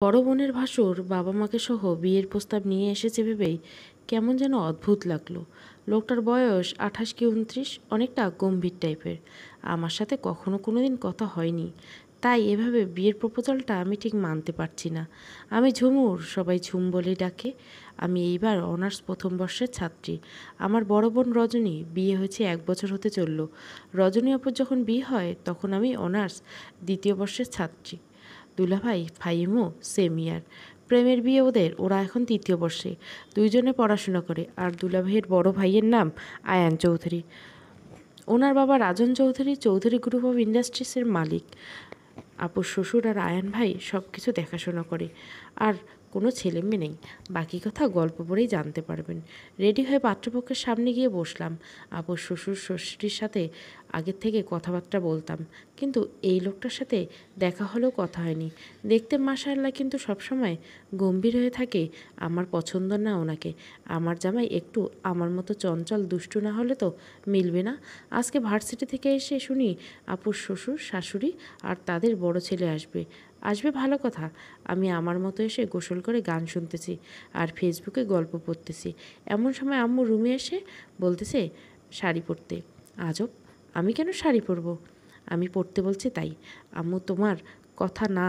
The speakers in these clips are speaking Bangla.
বড় বোনের ভাসুর বাবা মাকে সহ বিয়ের প্রস্তাব নিয়ে এসেছে ভেবেই কেমন যেন অদ্ভুত লাগলো। লোকটার বয়স 28 কি 29, অনেকটা গম্ভীর টাইপের। আমার সাথে কখনো কোনোদিন কথা হয়নি, তাই এভাবে বিয়ের প্রপোজালটা আমি ঠিক মানতে পারছি না। আমি ঝুমুর, সবাই ঝুম বলেই ডাকে। আমি এইবার অনার্স প্রথম বর্ষের ছাত্রী। আমার বড় বোন রজনী, বিয়ে হয়েছে 1 বছর হতে চলল। রজনী আপুর যখন বিয়ে হয় তখন আমি অনার্স দ্বিতীয় বর্ষের ছাত্রী। দুলাভাই ফাইমও সেম ইয়ার। প্রেমের বিয়ে ওদের, ওরা এখন 3য় বর্ষে। দুইজনে পড়াশোনা করে। আর দুলাভাইয়ের বড় ভাইয়ের নাম আয়ান চৌধুরী। ওনার বাবা রাজন চৌধুরী, চৌধুরী গ্রুপ অফ ইন্ডাস্ট্রিজের মালিক। আপুর শ্বশুর আর আয়ান ভাই সব কিছু দেখাশোনা করে। আর কোনো ছেলে মেয়ে নেই, বাকি কথা গল্প পড়েই জানতে পারবেন। রেডি হয়ে পাত্রপক্ষের সামনে গিয়ে বসলাম। আপুর শ্বশুর শ্বশুরির সাথে আগের থেকে কথাবার্তা বলতাম, কিন্তু এই লোকটার সাথে দেখা হলেও কথা হয়নি। দেখতে মাশাআল্লাহ, কিন্তু সবসময় গম্ভীর হয়ে থাকে। আমার পছন্দ না ওনাকে। আমার জামাই একটু আমার মতো চঞ্চল দুষ্টু না হলে তো মিলবে না। আজকে ভার্সিটি থেকে এসে শুনি আপুর শ্বশুর শাশুড়ি আর তাদের বড় ছেলে আসবে। আসবে ভালো কথা। আমি আমার মতো এসে গোসল করে গান শুনতেছি আর ফেসবুকে গল্প পড়তেছি। এমন সময় আম্মু রুমে এসে বলতেছে শাড়ি পরতে। আজব, আমি কেন শাড়ি পরবো? আমি পরতে বলছি তাই। আম্মু, তোমার কথা না,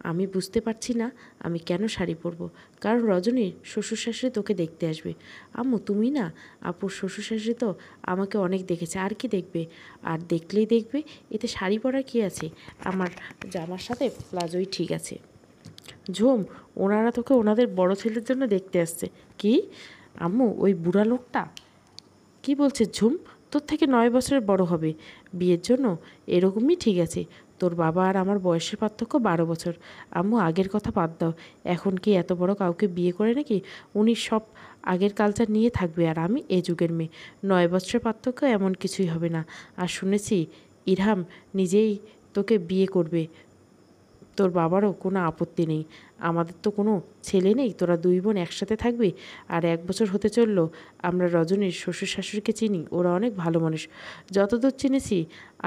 আমি বুঝতে পারছি না আমি কেন শাড়ি পরবো। কারণ রজনীর শ্বশুর শাশুড়ি তোকে দেখতে আসবে। আম্মু, তুমি না, আপুর শ্বশুর শাশুড়ি তো আমাকে অনেক দেখেছে, আর কি দেখবে? আর দেখলেই দেখবে, এতে শাড়ি পরার কী আছে? আমার জামার সাথে প্লাজোই ঠিক আছে। ঝুম, ওনারা তোকে ওনাদের বড় ছেলের জন্য দেখতে আসছে। কি? আম্মু, ওই বুড়া লোকটা? কি বলছে ঝুম? তোর থেকে 9 বছরের বড় হবে। বিয়ের জন্য এরকমই ঠিক আছে। তোর বাবা আর আমার বয়সের পার্থক্য 12 বছর। আম্মু, আগের কথা বাদ দাও। এখন কি এত বড় কাউকে বিয়ে করে নাকি? উনি সব আগের কালচার নিয়ে থাকবে, আর আমি এ যুগের মেয়ে। 9 বছরের পার্থক্য এমন কিছুই হবে না। আর শুনেছি ইরহাম নিজেই তোকে বিয়ে করবে। তোর বাবারও কোনো আপত্তি নেই। আমাদের তো কোনো ছেলে নেই, তোরা 2 বোন একসাথে থাকবি। আর 1 বছর হতে চললো। আমরা রজনীর শ্বশুর শাশুড়িকে চিনি, ওরা অনেক ভালো মানুষ। যতদূর চিনেছি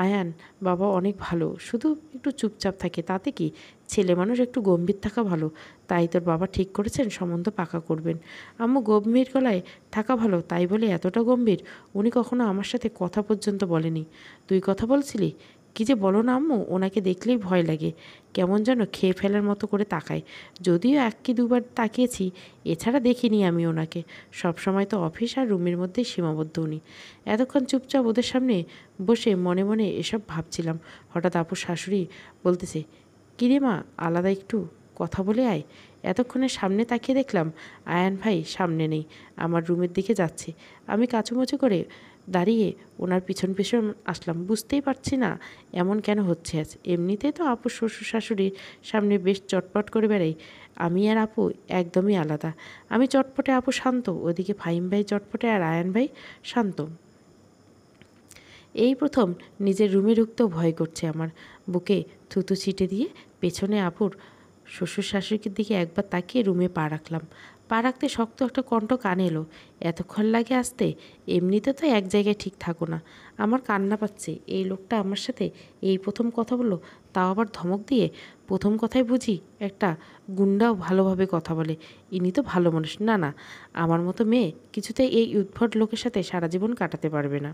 আয়ান বাবা অনেক ভালো, শুধু একটু চুপচাপ থাকে। তাতে কি, ছেলে মানুষ একটু গম্ভীর থাকা ভালো। তাই তোর বাবা ঠিক করেছেন সম্বন্ধ পাকা করবেন। আম্মু গম্ভীর গলায় থাকা ভালো, তাই বলে এতটা গম্ভীর? উনি কখনো আমার সাথে কথা পর্যন্ত বলেনি। তুই কথা বলছিলি? কী যে বলো না আম্মু, ওনাকে দেখলেই ভয় লাগে। কেমন যেন খেয়ে ফেলার মতো করে তাকায়। যদিও 1 কি 2 বার তাকিয়েছি, এছাড়া দেখিনি আমি ওনাকে। সবসময় তো অফিস আর রুমের মধ্যেই সীমাবদ্ধ উনি। এতক্ষণ চুপচাপ ওদের সামনে বসে মনে মনে এসব ভাবছিলাম। হঠাৎ আপুর শাশুড়ি বলতেছে, কিরে মা, আলাদা একটু কথা বলে আয়। এতক্ষণে সামনে তাকিয়ে দেখলাম আয়ান ভাই সামনে নেই, আমার রুমের দিকে যাচ্ছে। আমি কাচুমাচু করে দাঁড়িয়ে ওনার পিছন পিছন আসলাম। বুঝতেই পারছি না এমন কেন হচ্ছে আজ। এমনিতেই তো আপু শ্বশুর শাশুড়ির সামনে বেশ চটপট করে বেড়াই। আমি আর আপু একদমই আলাদা। আমি চটপটে, আপু শান্ত। ওদিকে ফাহিম ভাই চটপটে আর আয়ান ভাই শান্ত। এই প্রথম নিজের রুমে ঢুকতেও ভয় করছে আমার। বুকে থুতু ছিটে দিয়ে পেছনে আপুর শ্বশুর শাশুড়ির দিকে একবার তাকিয়ে রুমে পা রাখলাম। পা রাখতে শক্ত একটা কণ্ঠ কানে এলো। এতক্ষণ লাগে আসতে? এমনিতে তো এক জায়গায় ঠিক থাকো না। আমার কান্না পাচ্ছে। এই লোকটা আমার সাথে এই প্রথম কথা বললো, তাও আবার ধমক দিয়ে। প্রথম কথায় বুঝি একটা গুন্ডাও ভালোভাবে কথা বলে। ইনি তো ভালো মানুষ। না না, আমার মতো মেয়ে কিছুতেই এই উদ্ভট লোকের সাথে সারা জীবন কাটাতে পারবে না।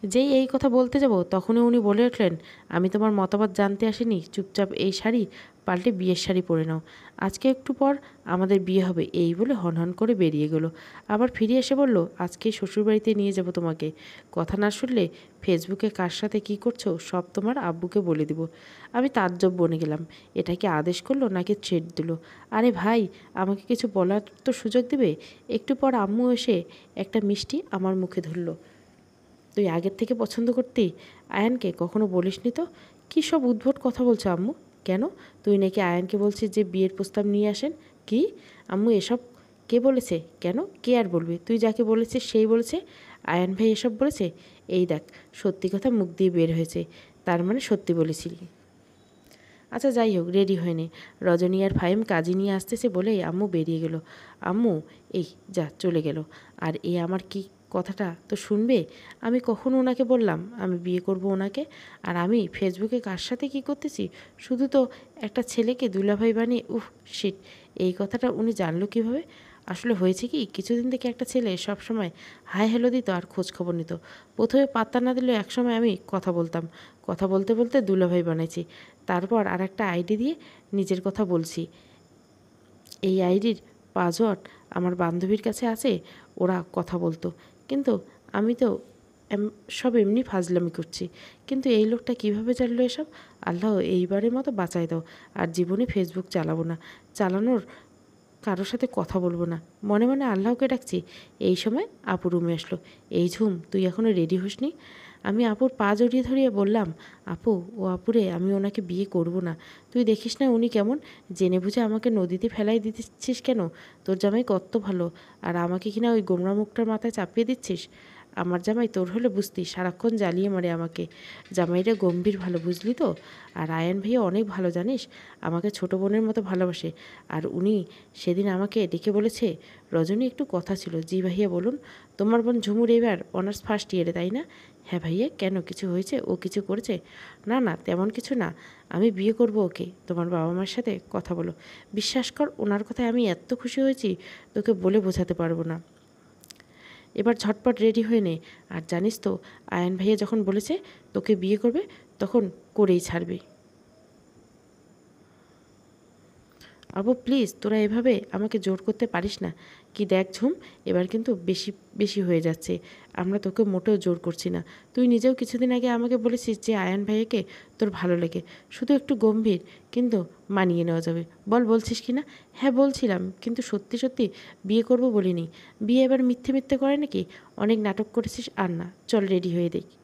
যেই এই কথা বলতে যাব তখনই উনি বলে উঠলেন, আমি তোমার মতামত জানতে আসিনি। চুপচাপ এই শাড়ি পাল্টে বিয়ের শাড়ি পরে নাও। আজকে একটু পর আমাদের বিয়ে হবে। এই বলে হনহন করে বেরিয়ে গেল। আবার ফিরে এসে বলল, আজকে শ্বশুরবাড়িতে নিয়ে যাব তোমাকে। কথা না শুনলে ফেসবুকে কার সাথে কী করছো সব তোমার আব্বুকে বলে দিব। আমি তাজ্জব বনে গেলাম। এটা কি আদেশ করলো নাকি থ্রেট দিল? আরে ভাই, আমাকে কিছু বলার তো সুযোগ দেবে। একটু পর আম্মু এসে একটা মিষ্টি আমার মুখে ধরল। তুই আগের থেকে পছন্দ করতি আয়ানকে? কখনো বলিসনি তো। কী সব উদ্ভট কথা বলছো আম্মু? কেন? তুই নাকি আয়ানকে বলছিস যে বিয়ের প্রস্তাব নিয়ে আসেন? কি আম্মু এসব? কে বলেছে? কেন, কে আর বলবে? তুই যাকে বলেছিস সেই বলেছে। আয়ান ভাই এসব বলেছে? এই দেখ, সত্যি কথা মুখ দিয়ে বের হয়েছে, তার মানে সত্যি বলেছিলি। আচ্ছা যাই হোক, রেডি হয়ে নে। রজনী আর ফাহিম কাজী নিয়ে আসতেছে বলেই আম্মু বেরিয়ে গেল। আম্মু এই যা চলে গেল। আর এ আমার কি কথাটা তো শুনবে। আমি কখন ওনাকে বললাম আমি বিয়ে করব ওনাকে? আর আমি ফেসবুকে কার সাথে কী করতেছি? শুধু তো একটা ছেলেকে দুলাভাই বানিয়ে শিট! এই কথাটা উনি জানলো কীভাবে? আসলে হয়েছে কি, কিছুদিন থেকে একটা ছেলে সবসময় হাই হ্যালো দিত আর খোঁজ খবর নিত। প্রথমে পাত্তা না দিলেও একসময় আমি কথা বলতাম, কথা বলতে বলতে দুলাভাই বানাইছি। তারপর আর একটা আইডি দিয়ে নিজের কথা বলছি। এই আইডির পাসওয়ার্ড আমার বান্ধবীর কাছে আছে, ওরা কথা বলতো। কিন্তু আমি তো সব এমনি ফাজলামি করছি। কিন্তু এই লোকটা কিভাবে জানলো এসব? আল্লাহ, এইবারের মতো বাঁচাই দাও। আর জীবনে ফেসবুক চালাবো না, চালানোর কারোর সাথে কথা বলবো না। মনে মনে আল্লাহকে ডাকছি। এই সময় আপু রুমে আসলো। এই ঝুম, তুই এখনও রেডি হসনি? আমি আপুর পা জড়িয়ে ধরিয়ে বললাম, আপু, ও আপুরে, আমি ওনাকে বিয়ে করব না। তুই দেখিস না উনি কেমন, জেনে বুঝে আমাকে নদীতে ফেলাই দিচ্ছিস কেন? তোর জামাই কত ভালো, আর আমাকে কিনা ওই গোমরা মুখটার মাথায় চাপিয়ে দিচ্ছিস। আমার জামাই তোর হলে বুঝতি, সারাক্ষণ জ্বালিয়ে মারে আমাকে। জামাইটা গম্ভীর ভালো, বুঝলি তো? আর আয়ান ভাইয়া অনেক ভালো, জানিস, আমাকে ছোট বোনের মতো ভালোবাসে। আর উনি সেদিন আমাকে ডেকে বলেছে, রজনী একটু কথা ছিল। জি ভাইয়া বলুন। তোমার বোন ঝুমুর এবার অনার্স ফার্স্ট ইয়ারে, তাই না? হ্যাঁ ভাইয়া, কেন, কিছু হয়েছে? ও কিছু করেছে? না না, তেমন কিছু না। আমি বিয়ে করব ওকে। তোমার বাবা মার সাথে কথা বলো। বিশ্বাস কর, ওনার কথায় আমি এত খুশি হয়েছি তোকে বলে বোঝাতে পারবো না। এবার ঝটপট রেডি হয়ে নে। আর জানিস তো, আয়ান ভাইয়া যখন বলেছে তোকে বিয়ে করবে, তখন করেই ছাড়বে। আপু প্লিজ, তোরা এভাবে আমাকে জোর করতে পারিস না। কি দেখ ঝুম, এবার কিন্তু বেশি বেশি হয়ে যাচ্ছে। আমরা তোকে মোটেও জোর করছি না। তুই নিজেও কিছুদিন আগে আমাকে বলেছিস যে আয়ান ভাইয়াকে তোর ভালো লাগে। শুধু একটু গম্ভীর, কিন্তু মানিয়ে নেওয়া যাবে। বল, বলছিস কি না? হ্যাঁ বলছিলাম, কিন্তু সত্যি সত্যি বিয়ে করব বলিনি। বিয়ে এবার মিথ্যে মিথ্যে করে নাকি? অনেক নাটক করেছিস, আর না, চল রেডি হয়ে দেখি।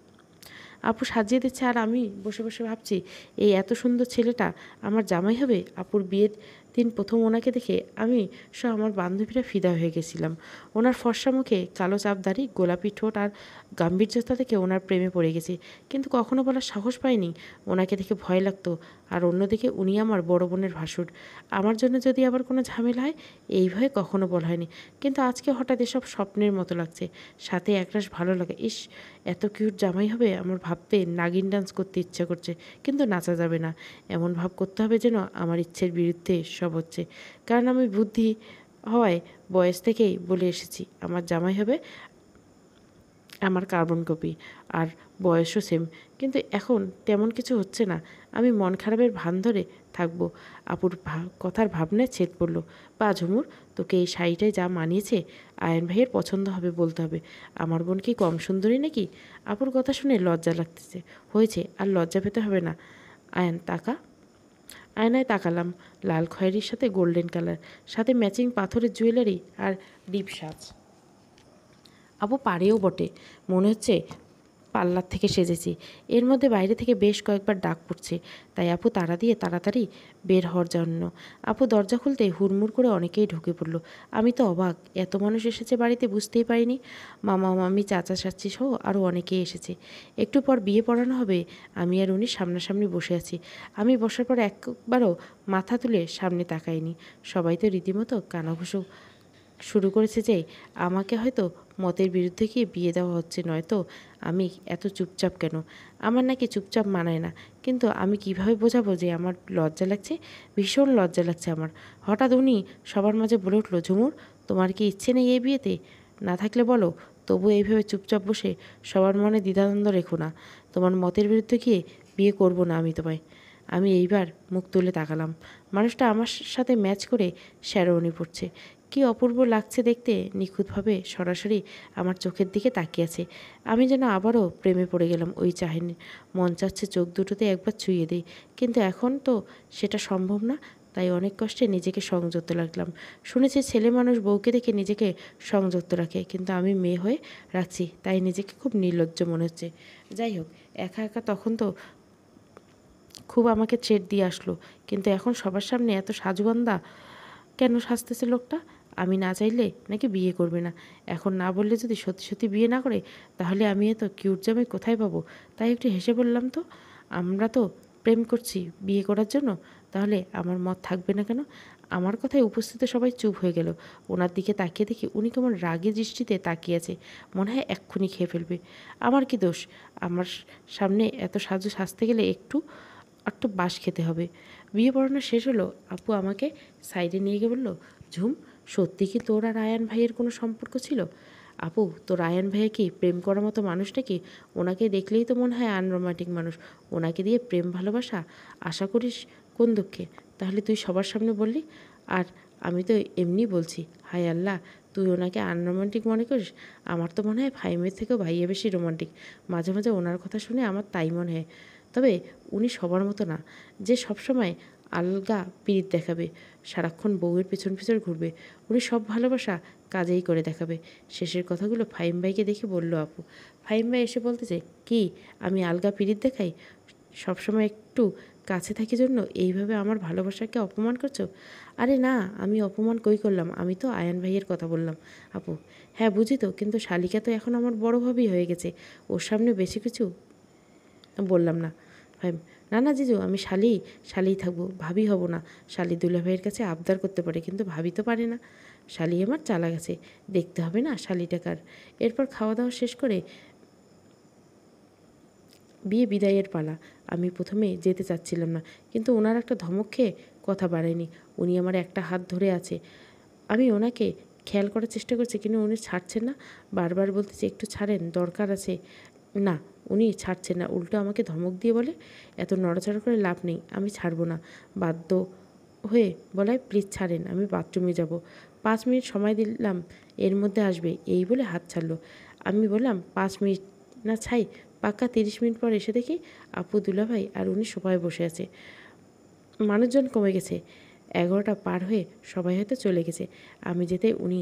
আপু সাজিয়ে দিচ্ছে আর আমি বসে বসে ভাবছি, এই এত সুন্দর ছেলেটা আমার জামাই হবে। আপুর বিয়ের দিন প্রথম ওনাকে দেখে আমি সহ আমার বান্ধবীরা ফিদা হয়ে গেছিলাম। ওনার ফর্সা মুখে কালো চাপ দাড়ি, গোলাপি ঠোঁট আর গাম্ভীর্যতা দেখে ওনার প্রেমে পড়ে গেছি। কিন্তু কখনো বলার সাহস পাইনি। ওনাকে দেখে ভয় লাগতো। আর অন্যদিকে উনি আমার বড় বোনের ভাসুর। আমার জন্য যদি আবার কোনো ঝামেলা হয়, এই ভয়ে কখনো বলা হয়নি। কিন্তু আজকে হঠাৎ এসব স্বপ্নের মতো লাগছে। সাথে একরাশ ভালো লাগে। ইস, এত কিউট জামাই হবে আমার ভাবতে নাগিন ডান্স করতে ইচ্ছা করছে। কিন্তু নাচা যাবে না। এমন ভাব করতে হবে যেন আমার ইচ্ছের বিরুদ্ধে সব হচ্ছে। কারণ আমি বুদ্ধি হওয়ায় বয়স থেকেই বলে এসেছি আমার জামাই হবে আমার কার্বন কপি। আর বয়সও সেম। কিন্তু এখন তেমন কিছু হচ্ছে না। আমি মন খারাপের ভান ধরে থাকবো। আপুর কথার ভাবনায় ছেদ পড়ল। পা ঝুমুর, তোকে এই শাড়িটায় যা মানিয়েছে, আয়ন ভাইয়ের পছন্দ হবে বলতে হবে। আমার বোন কি কম সুন্দরী নাকি? আপুর কথা শুনে লজ্জা লাগতেছে। হয়েছে, আর লজ্জা পেতে হবে না। আয়ন তাকা। আয়নায় তাকালাম। লাল খয়েরির সাথে গোল্ডেন কালার, সাথে ম্যাচিং পাথরের জুয়েলারি আর ডিপ সাজ। আপু পারেও বটে, মনে হচ্ছে পার্লার থেকে সেজেছি। এর মধ্যে বাইরে থেকে বেশ কয়েকবার ডাক পড়ছে, তাই আপু তাড়া দিয়ে তাড়াতাড়ি বের হওয়ার জন্য। আপু দরজা খুলতে হুড়মুড় করে অনেকেই ঢুকে পড়ল। আমি তো অবাক, এত মানুষ এসেছে বাড়িতে, বুঝতেই পারিনি। মামা মামি চাচা চাচি সহ আরও অনেকেই এসেছে। একটু পর বিয়ে পড়ানো হবে। আমি আর উনি সামনাসামনি বসে আছি। আমি বসার পর একবারও মাথা তুলে সামনে তাকাইনি। সবাই তো রীতিমতো কানাঘুষো শুরু করেছে যে আমাকে হয়তো মতের বিরুদ্ধে গিয়ে বিয়ে দেওয়া হচ্ছে, নয়তো আমি এত চুপচাপ কেন? আমার নাকি চুপচাপ মানায় না। কিন্তু আমি কিভাবে বোঝাবো যে আমার লজ্জা লাগছে? ভীষণ লজ্জা লাগছে আমার। হঠাৎ উনি সবার মাঝে বলে উঠল, ঝুমুর, তোমার কি ইচ্ছে নেই এই বিয়েতে? না থাকলে বলো। তবু এইভাবে চুপচাপ বসে সবার মনে দ্বিধাদ্বন্দ্ব রেখো না। তোমার মতের বিরুদ্ধে গিয়ে বিয়ে করব না আমি তোমায়। আমি এইবার মুখ তুলে তাকালাম। মানুষটা আমার সাথে ম্যাচ করে শেরওয়ানি পড়ছে। কি অপূর্ব লাগছে দেখতে। নিখুঁতভাবে সরাসরি আমার চোখের দিকে তাকিয়ে আছে। আমি যেন আবারও প্রেমে পড়ে গেলাম ওই চাহনির। মন চাচ্ছে চোখ দুটোতে একবার ছুঁয়ে দিই, কিন্তু এখন তো সেটা সম্ভব না। তাই অনেক কষ্টে নিজেকে সংযত রাখলাম। শুনেছি ছেলে মানুষ বউকে দেখে নিজেকে সংযত রাখে, কিন্তু আমি মেয়ে হয়ে রাখছি, তাই নিজেকে খুব নির্লজ্জ মনে হচ্ছে। যাই হোক, একা একা তখন তো খুব আমাকে থ্রেট দিয়ে আসলো, কিন্তু এখন সবার সামনে এত সাজুবান্ধা কেন সাজতেছে লোকটা? আমি না চাইলে নাকি বিয়ে করবে না। এখন না বললে যদি সত্যি সত্যি বিয়ে না করে, তাহলে আমি এত কিউট জামাই কোথায় পাবো? তাই একটু হেসে বললাম, তো আমরা তো প্রেম করছি বিয়ে করার জন্য, তাহলে আমার মত থাকবে না কেন? আমার কথায় উপস্থিত সবাই চুপ হয়ে গেল। ওনার দিকে তাকিয়ে দেখি উনি কেমন রাগী দৃষ্টিতে তাকিয়ে আছে, মনে হয় এক্ষুনি খেয়ে ফেলবে। আমার কি দোষ? আমার সামনে এত সাজতে গেলে একটু একটু বাঁশ খেতে হবে। বিয়ে পড়ানো শেষ হলো। আপু আমাকে সাইডে নিয়ে গিয়ে বলল, ঝুম, সত্যি কি তোর আর আয়ান ভাইয়ের কোনো সম্পর্ক ছিল? আপু, তোর আয়ান ভাইয়া কি প্রেম করার মতো মানুষ নাকি? ওনাকে দেখলেই তো মনে হয় আনরোমান্টিক মানুষ। ওনাকে দিয়ে প্রেম ভালোবাসা আশা করিস কোন দুঃখে? তাহলে তুই সবার সামনে বললি। আর আমি তো এমনি বলছি। হায় আল্লাহ, তুই ওনাকে আনরোমান্টিক মনে করিস? আমার তো মনে হয় ফাইমের থেকেও ভাইয়া বেশি রোমান্টিক। মাঝে মাঝে ওনার কথা শুনে আমার তাই মনে হয়। তবে উনি সবার মতো না, যে সবসময় আলগা পিরিত দেখাবে, সারাক্ষণ বউয়ের পিছন পিছন ঘুরবে। উনি সব ভালোবাসা কাজেই করে দেখাবে। শেষের কথাগুলো ফাহিম ভাইকে দেখে বলল আপু। ফাহিম ভাই এসে বলতেছে, কি আমি আলগা পিরিত দেখাই? সবসময় একটু কাছে থাকি জন্য এইভাবে আমার ভালোবাসাকে অপমান করছো? আরে না, আমি অপমান কই করলাম? আমি তো আয়ান ভাইয়ের কথা বললাম আপু। হ্যাঁ বুঝি তো, কিন্তু শালিকা তো এখন আমার বড় ভাবি হয়ে গেছে। ওর সামনে বেশি কিছু বললাম না। ফাহিম, না না জিজু, আমি শালিই থাকবো, ভাবি হব না। শালি দুলাভাইয়ের কাছে আবদার করতে পারে, কিন্তু ভাবি তো পারে না। শালি আমার চালা গেছে, দেখতে হবে না শালিটা কার। এরপর খাওয়া দাওয়া শেষ করে বিয়ে বিদায়ের পালা। আমি প্রথমে যেতে চাচ্ছিলাম না, কিন্তু ওনার একটা ধমক খেয়ে কথা বাড়ায়নি। উনি আমার একটা হাত ধরে আছে। আমি ওনাকে খেয়াল করার চেষ্টা করছি, কিন্তু উনি ছাড়ছেন না। বারবার বলতেছে, একটু ছাড়েন, দরকার আছে। না, উনি ছাড়ছেন না, উল্টো আমাকে ধমক দিয়ে বলে, এত নড়াচড়া করে লাভ নেই, আমি ছাড়বো না। বাধ্য হয়ে বলায়, প্লিজ ছাড়েন, আমি বাথরুমে যাব। 5 মিনিট সময় দিলাম, এর মধ্যে আসবে, এই বলে হাত ছাড়লো। আমি বললাম, 5 মিনিট না ছাই, পাক্কা 30 মিনিট পর এসে দেখি আপু, দুলাভাই আর উনি সোফায় বসে আছে। মানুষজন কমে গেছে। 11টা পার হয়ে সবাই হয়তো চলে গেছে। আমি যেতে উনি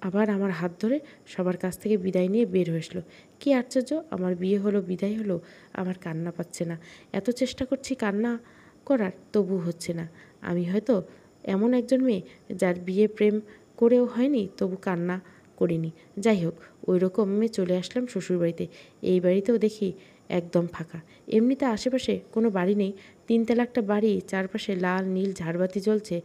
আবার আমার হাত ধরে সবার কাছ থেকে বিদায় নিয়ে বের হয়ে আসলো। কী আশ্চর্য, আমার বিয়ে হলো, বিদায় হলো, আমার কান্না পাচ্ছে না। এত চেষ্টা করছি কান্না করার, তবু হচ্ছে না। আমি হয়তো এমন একজন মেয়ে যার বিয়ে প্রেম করেও হয়নি, তবু কান্না করিনি। যাই হোক, ওই রকম মেয়ে চলে আসলাম শ্বশুরবাড়িতে। এই বাড়িতেও দেখি একদম ফাঁকা। এমনিতে আশেপাশে কোনো বাড়ি নেই। 3তলা একটা বাড়ি, চারপাশে লাল নীল ঝাড়বাতি জ্বলছে।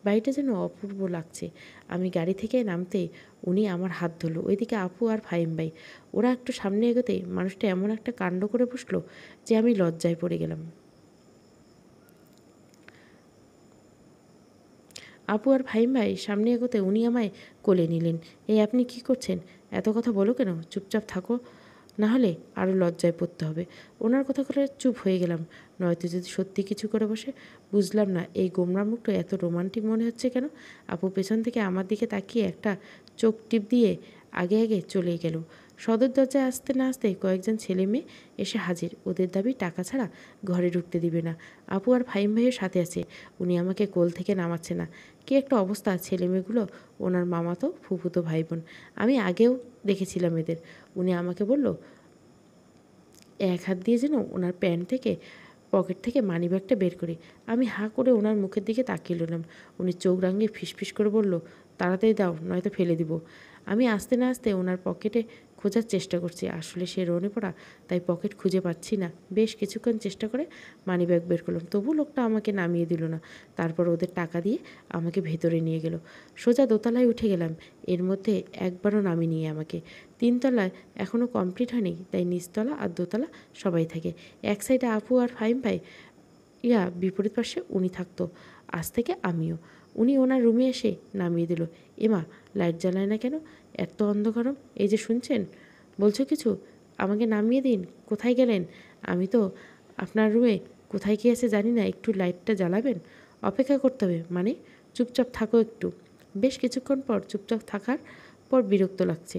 বাড়িটা যেন অপূর্ব লাগছে। আমি গাড়ি থেকে নামতেই উনি আমার হাত ধরল। ওইদিকে আপু আর ফাহিম ভাই, ওরা একটু সামনে এগোতেই মানুষটা এমন একটা কাণ্ড করে বসলো যে আমি লজ্জায় পড়ে গেলাম। আপু আর ফাহিম ভাই সামনে এগোতে উনি আমায় কোলে নিলেন। এই আপনি কি করছেন? এত কথা বলো কেন? চুপচাপ থাকো, না হলে আরও লজ্জায় পড়তে হবে। ওনার কথা করে চুপ হয়ে গেলাম। নয়তো যদি সত্যি কিছু করে বসে। বুঝলাম না এই গোমরা মুখটা এত রোমান্টিক মনে হচ্ছে কেন। আপু পেছন থেকে আমার দিকে তাকিয়ে একটা চোখ টিপ দিয়ে আগে আগে চলে গেল। সদর দরজায় আসতে না আসতে কয়েকজন ছেলে মেয়ে এসে হাজির। ওদের দাবি টাকা ছাড়া ঘরে ঢুকতে দিবে না। আপু আর ফাহিম ভাইয়ের সাথে আছে। উনি আমাকে কোল থেকে নামাচ্ছে না। কি একটা অবস্থা! ছেলে মেয়েগুলো ওনার মামাতো ফুফুতো ভাই বোন। আমি আগেও দেখেছিলাম এদের। উনি আমাকে বলল, এক হাত দিয়ে যেন ওনার প্যান্ট থেকে পকেট থেকে মানিব্যাগটা বের করি। আমি হাঁ করে ওনার মুখের দিকে তাকিয়ে রইলাম। উনি চোখ রাঙিয়ে ফিসফিস করে বলল, তাড়াতাড়ি দাও, নয়তো ফেলে দিব। আমি আসতে না আসতে ওনার পকেটে খোঁজার চেষ্টা করছি। আসলে সে রনে পড়া, তাই পকেট খুঁজে পাচ্ছি না। বেশ কিছুক্ষণ চেষ্টা করে মানিব্যাগ বের করলাম, তবু লোকটা আমাকে নামিয়ে দিল না। তারপর ওদের টাকা দিয়ে আমাকে ভেতরে নিয়ে গেল। সোজা দোতলায় উঠে গেলাম। এর মধ্যে একবারও নামিয়ে নিয়ে আমাকে। 3তলায় এখনও কমপ্লিট হয়নি, তাই নিচতলা আর দোতলা সবাই থাকে। এক সাইডে আপু আর ফাহিম ভাই, বিপরীত পাশে উনি থাকতো। আজ থেকে আমিও। উনি ওনার রুমে এসে নামিয়ে দিল। এমা, লাইট জ্বালায় না কেন? এত অন্ধকারম। এই যে শুনছেন, বলছো কিছু? আমাকে নামিয়ে দিন। কোথায় গেলেন? আমি তো আপনার রুমে কোথায় কী আছে জানি না, একটু লাইটটা জ্বালাবেন? অপেক্ষা করতে হবে মানে? চুপচাপ থাকো একটু। বেশ কিছুক্ষণ পর চুপচাপ থাকার পর বিরক্ত লাগছে,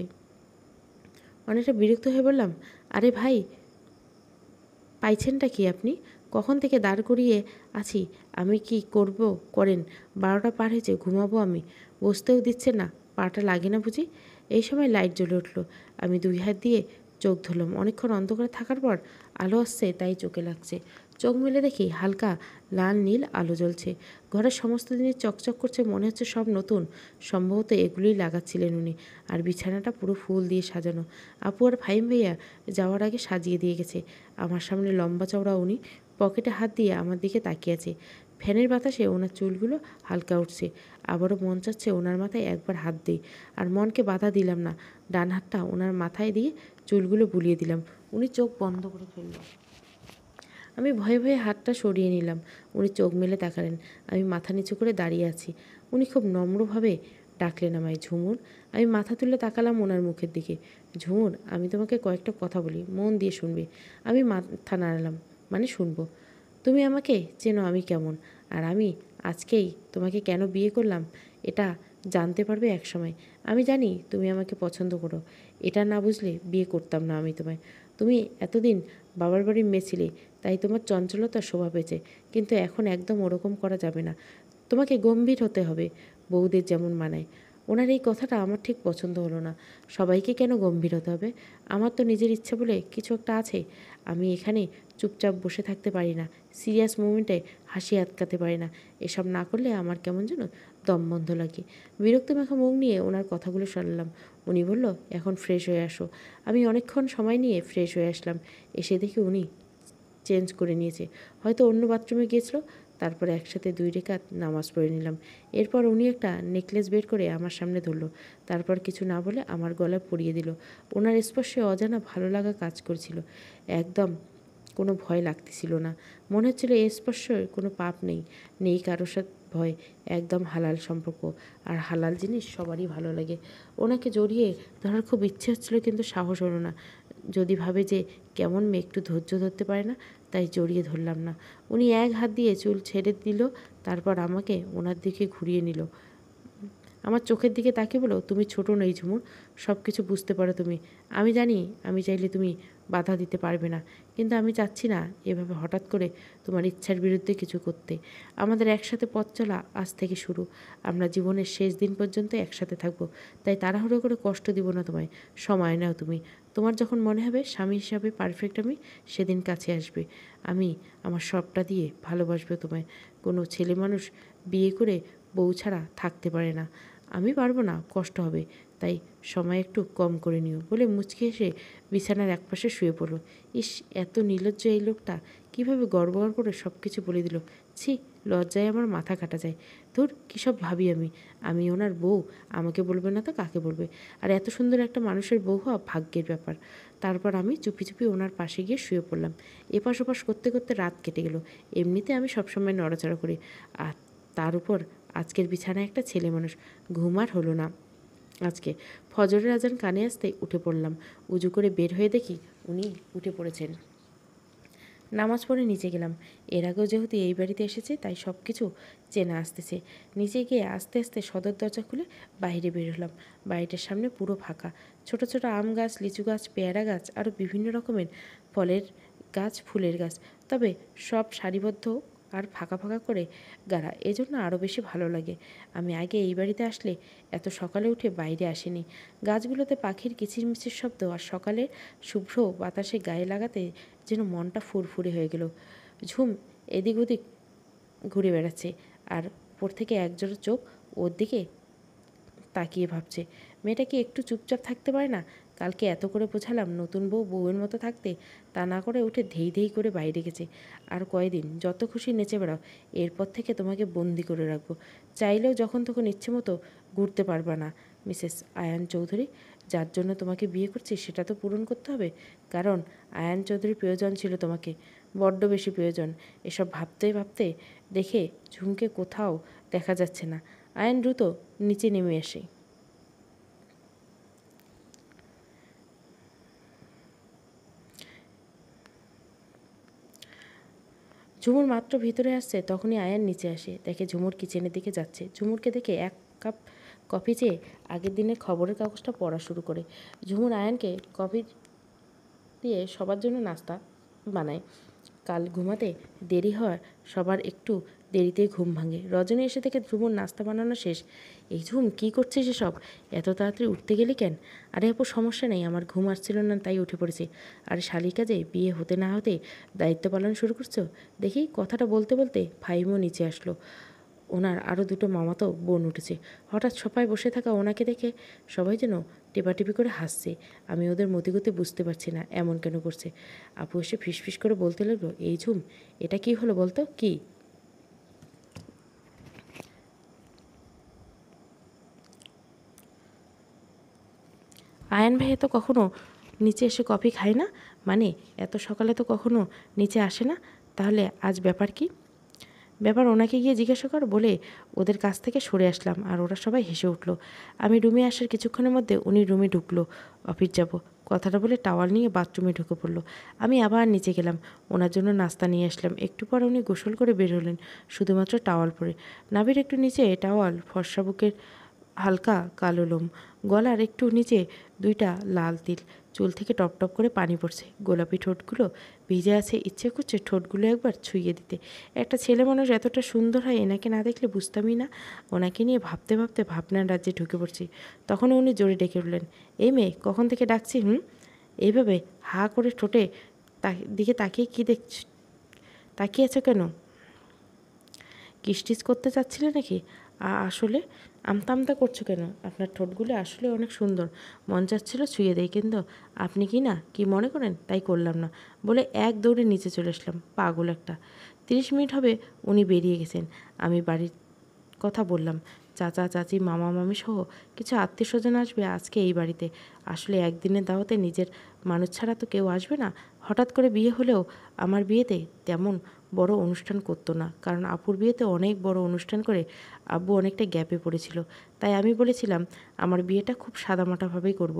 অনেকটা বিরক্ত হয়ে বললাম, আরে ভাই, পাইছেনটা কি আপনি? কখন থেকে দাঁড় করিয়ে আছি। আমি কি করব করেন। 12টা পার হয়েছে, ঘুমাবো আমি। বসতেও দিচ্ছে না, পাটা লাগে না বুঝি? এই সময় লাইট জ্বলে উঠল। আমি 2 হাত দিয়ে চোখ ধরলাম। অনেকক্ষণ অন্ধকারে থাকার পর আলো আসছে, তাই চোখে লাগছে। চোখ মেলে দেখি হালকা লাল নীল আলো জ্বলছে। ঘরের সমস্ত জিনিস চকচক করছে, মনে হচ্ছে সব নতুন। সম্ভবত এগুলোই লাগাচ্ছিলেন উনি। আর বিছানাটা পুরো ফুল দিয়ে সাজানো। আপু আর ফাহিম ভাইয়া যাওয়ার আগে সাজিয়ে দিয়ে গেছে। আমার সামনে লম্বা চওড়া উনি, পকেটে হাত দিয়ে আমার দিকে তাকিয়ে আছে। ফ্যানের বাতাসে ওনার চুলগুলো হালকা উঠছে। আবারও মন চাচ্ছে ওনার মাথায় একবার হাত দিই, আর মনকে বাধা দিলাম না। ডান হাতটা ওনার মাথায় দিয়ে চুলগুলো বুলিয়ে দিলাম। উনি চোখ বন্ধ করে ফেলল। আমি ভয়ে ভয়ে হাতটা সরিয়ে নিলাম। উনি চোখ মেলে তাকালেন। আমি মাথা নিচু করে দাঁড়িয়ে আছি। উনি খুব নম্রভাবে ডাকলেন আমায়, ঝুমুর। আমি মাথা তুলে তাকালাম ওনার মুখের দিকে। ঝুমুর, আমি তোমাকে কয়েকটা কথা বলি, মন দিয়ে শুনবে। আমি মাথা নাড়ালাম, মানে শুনবো। তুমি আমাকে চেনো আমি কেমন, আর আমি আজকেই তোমাকে কেন বিয়ে করলাম এটা জানতে পারবে একসময়। আমি জানি তুমি আমাকে পছন্দ করো, এটা না বুঝলে বিয়ে করতাম না আমি তোমায়। তুমি এতদিন বাবার বাড়ির মেয়ে ছিলে, তাই তোমার চঞ্চলতা শোভা পেয়েছে, কিন্তু এখন একদম ওরকম করা যাবে না। তোমাকে গম্ভীর হতে হবে, বউদের যেমন মানায়। ওনার এই কথাটা আমার ঠিক পছন্দ হলো না। সবাইকে কেন গম্ভীর হতে হবে? আমার তো নিজের ইচ্ছা বলে কিছু একটা আছে। আমি এখানে চুপচাপ বসে থাকতে পারি না, সিরিয়াস মোমেন্টে হাসি আটকাতে পারি না। এসব না করলে আমার কেমন যেন দম বন্ধ লাগে। বিরক্ত মাখা মুখ নিয়ে ওনার কথাগুলো শুনলাম। উনি বলল, এখন ফ্রেশ হয়ে আসো। আমি অনেকক্ষণ সময় নিয়ে ফ্রেশ হয়ে আসলাম। এসে দেখি উনি চেঞ্জ করে নিয়েছে, হয়তো অন্য বাথরুমে গিয়েছিল। তারপরে একসাথে 2 রেখাত নামাজ পড়ে নিলাম। এরপর উনি একটা নেকলেস বের করে আমার সামনে ধরলো। তারপর কিছু না বলে আমার গলায় পরিয়ে দিল। ওনার স্পর্শে অজানা ভালো লাগা কাজ করছিল। একদম কোনো ভয় লাগতেছিল না। মনে হচ্ছিল এই স্পর্শের কোনো পাপ নেই, নেই কারোর সাথে ভয়। একদম হালাল সম্পর্ক, আর হালাল জিনিস সবারই ভালো লাগে। ওনাকে জড়িয়ে ধরার খুব ইচ্ছে হচ্ছিল, কিন্তু সাহস হলো না। যদি ভাবে যে কেমন মেয়ে একটু ধৈর্য ধরতে পারে না, তাই জড়িয়ে ধরলাম না। উনি এক হাত দিয়ে চুল ছেড়ে দিল, তারপর আমাকে ওনার দিকে ঘুরিয়ে নিল। আমার চোখের দিকে তাকিয়ে বলো, তুমি ছোট নই ঝুমুর, সব কিছু বুঝতে পারো তুমি। আমি জানি আমি চাইলে তুমি বাধা দিতে পারবে না, কিন্তু আমি চাচ্ছি না এভাবে হঠাৎ করে তোমার ইচ্ছার বিরুদ্ধে কিছু করতে। আমাদের একসাথে পথ চলা আজ থেকে শুরু। আমরা জীবনের শেষ দিন পর্যন্ত একসাথে থাকবো, তাই তাড়াহুড়ো করে কষ্ট দিব না তোমায়। সময় নাও তুমি। তোমার যখন মনে হবে স্বামী হিসাবে পারফেক্ট আমি, সেদিন কাছে আসবে। আমি আমার সবটা দিয়ে ভালোবাসবো তোমায়। কোনো ছেলে মানুষ বিয়ে করে বউ ছাড়া থাকতে পারে না। আমি পারবো না, কষ্ট হবে, তাই সময় একটু কম করে নিও, বলে মুচকি এসে বিছানার একপাশে শুয়ে পড়ল। ইস, এত নির্লজ্জ এই লোকটা, কীভাবে গড়বড় করে সব কিছু বলে দিল। ছি, লজ্জায় আমার মাথা কাটা যায়। ধুর, কী সব ভাবি আমি। আমি ওনার বউ, আমাকে বলবে না তো কাকে বলবে? আর এত সুন্দর একটা মানুষের বউ হওয়া ভাগ্যের ব্যাপার। তারপর আমি চুপি চুপি ওনার পাশে গিয়ে শুয়ে পড়লাম। এপাশ ওপাশ করতে করতে রাত কেটে গেল। এমনিতে আমি সবসময় নড়াচড়া করি, আর তার উপর আজকের বিছানায় একটা ছেলে মানুষ। ঘুম আর হলো না আজকে। ফজরের আজান কানে আসতেই উঠে পড়লাম। উজু করে বের হয়ে দেখি উনি উঠে পড়েছেন। নামাজ পড়ে নিচে গেলাম। এর আগেও যেহেতু এই বাড়িতে এসেছে, তাই সব কিছু চেনা আসতেছে। নিচে গিয়ে আস্তে আস্তে সদর দরজা খুলে বাইরে বের হলাম। বাড়িটার সামনে পুরো ফাঁকা। ছোট ছোট আম গাছ, লিচু গাছ, পেয়ারা গাছ, আরও বিভিন্ন রকমের ফলের গাছ, ফুলের গাছ, তবে সব সারিবদ্ধ আর ফাঁকা ফাঁকা করে গাড়া, এজন্য আরও বেশি ভালো লাগে। আমি আগে এই বাড়িতে আসলে এত সকালে উঠে বাইরে আসিনি। গাছগুলোতে পাখির কিচিরমিচির শব্দ আর সকালের শুভ্র বাতাসে গায়ে লাগাতে যেন মনটা ফুরফুরে হয়ে গেল। ঝুম এদিক ওদিক ঘুরে বেড়াচ্ছে, আর উপর থেকে একজোড়া চোখ ওর দিকে তাকিয়ে ভাবছে, মেয়েটা কি একটু চুপচাপ থাকতে পারে না? কালকে এত করে বোঝালাম নতুন বউ বউয়ের মতো থাকতে, তা না করে উঠে ধেই ধেই করে বাইরে গেছে। আর কয়দিন যত খুশি নেচে বেড়াও, এরপর থেকে তোমাকে বন্দি করে রাখবো। চাইলেও যখন তখন ইচ্ছে মতো ঘুরতে পারবা না। মিসেস আয়ান চৌধুরী, যার জন্য তোমাকে বিয়ে করছি সেটা তো পূরণ করতে হবে, কারণ আয়ান চৌধুরীর প্রয়োজন ছিল তোমাকে, বড্ড বেশি প্রয়োজন। এসব ভাবতে ভাবতে দেখে ঝুমকে কোথাও দেখা যাচ্ছে না। আয়ান দ্রুত নিচে নেমে আসে। ঝুমুর মাত্র ভিতরে আসছে, তখনই আয়ান নিচে আসে। দেখে ঝুমুর কিচেনের দিকে যাচ্ছে। ঝুমুরকে দেখে 1 কাপ কফি চেয়ে আগের দিনের খবরের কাগজটা পড়া শুরু করে। ঝুমুর আয়ানকে কফি দিয়ে সবার জন্য নাস্তা বানায়। কাল ঘুমাতে দেরি হওয়ার সবার একটু দেরিতেই ঘুম ভাঙে। রজনী এসে থেকে ঝুমুর নাস্তা বানানো শেষ। এই ঝুম, কী করছিস এসব? এত তাড়াতাড়ি উঠতে গেলি কেন? আরে আপু, সমস্যা নেই, আমার ঘুম আসছিল না তাই উঠে পড়েছি। আরে শালি কাজে বিয়ে হতে না হতে দায়িত্ব পালন শুরু করছো? দেখি, কথাটা বলতে বলতে ফাইমও নিচে আসলো। ওনার আরও 2টো মামাতো বোন উঠেছে। হঠাৎ সোফায় বসে থাকা ওনাকে দেখে সবাই যেন টেপাটিপি করে হাসছে। আমি ওদের মতিগতি বুঝতে পারছি না, এমন কেন করছে। আপু এসে ফিসফিস করে বলতে লাগলো, এই ঝুম, এটা কি হলো বলতো? কি? আয়ান ভাইয়া তো কখনো নিচে এসে কফি খায় না, মানে এত সকালে তো কখনো নিচে আসে না, তাহলে আজ ব্যাপার কি? ব্যাপার ওনাকে গিয়ে জিজ্ঞাসা কর বলে ওদের কাছ থেকে সরে আসলাম, আর ওরা সবাই হেসে উঠল। আমি রুমে আসার কিছুক্ষণের মধ্যে উনি রুমে ঢুকলো। অফিস যাব কথাটা বলে টাওয়াল নিয়ে বাথরুমে ঢুকে পড়লো। আমি আবার নিচে গেলাম, ওনার জন্য নাস্তা নিয়ে আসলাম। একটু পর উনি গোসল করে বের হলেন, শুধুমাত্র টাওয়াল পরে। নাভির একটু নিচে টাওয়াল, ফর্সা বুকের হালকা কালো লোম, গলার একটু নিচে দুইটা লাল তিল, চুল থেকে টপ টপ করে পানি পড়ছে, গোলাপি ঠোঁটগুলো ভিজে আছে। ইচ্ছে করছে ঠোঁটগুলো একবার ছুঁয়ে দিতে। একটা ছেলে মানুষ এতটা সুন্দর হয় এনাকে না দেখলে বুঝতামই না। ওনাকে নিয়ে ভাবতে ভাবতে ভাবনার রাজ্যে ঢুকে পড়ছি। তখন উনি জোরে ডেকে উঠলেন, এই মেয়ে, কখন থেকে ডাকছি? এইভাবে হা করে ঠোঁটে দিকে তাকিয়ে কি দেখছি, তাকিয়ে আছো কেন? কিস্টিচ করতে চাচ্ছিলে নাকি? আসলে আমতা আমতা করছো কেন? আপনার ঠোঁটগুলো আসলে অনেক সুন্দর, মন চাচ্ছিল ছুঁয়ে দেয়, কিন্তু আপনি কি না কি মনে করেন তাই করলাম না বলে এক দৌড়ে নিচে চলে আসলাম। পাগল একটা। 30 মিনিট হবে উনি বেরিয়ে গেছেন। আমি বাড়ির কথা বললাম, চাচা চাচি মামা মামি সহ কিছু আত্মীয় স্বজন আসবে আজকে এই বাড়িতে। আসলে একদিনের দাওয়াতে নিজের মানুষ ছাড়া তো কেউ আসবে না। হঠাৎ করে বিয়ে হলেও আমার বিয়েতে তেমন বড় অনুষ্ঠান করতো না, কারণ আপুর বিয়েতে অনেক বড় অনুষ্ঠান করে আব্বু অনেকটা গ্যাপে পড়েছিল। তাই আমি বলেছিলাম আমার বিয়েটা খুব সাদামাটাভাবেই করব।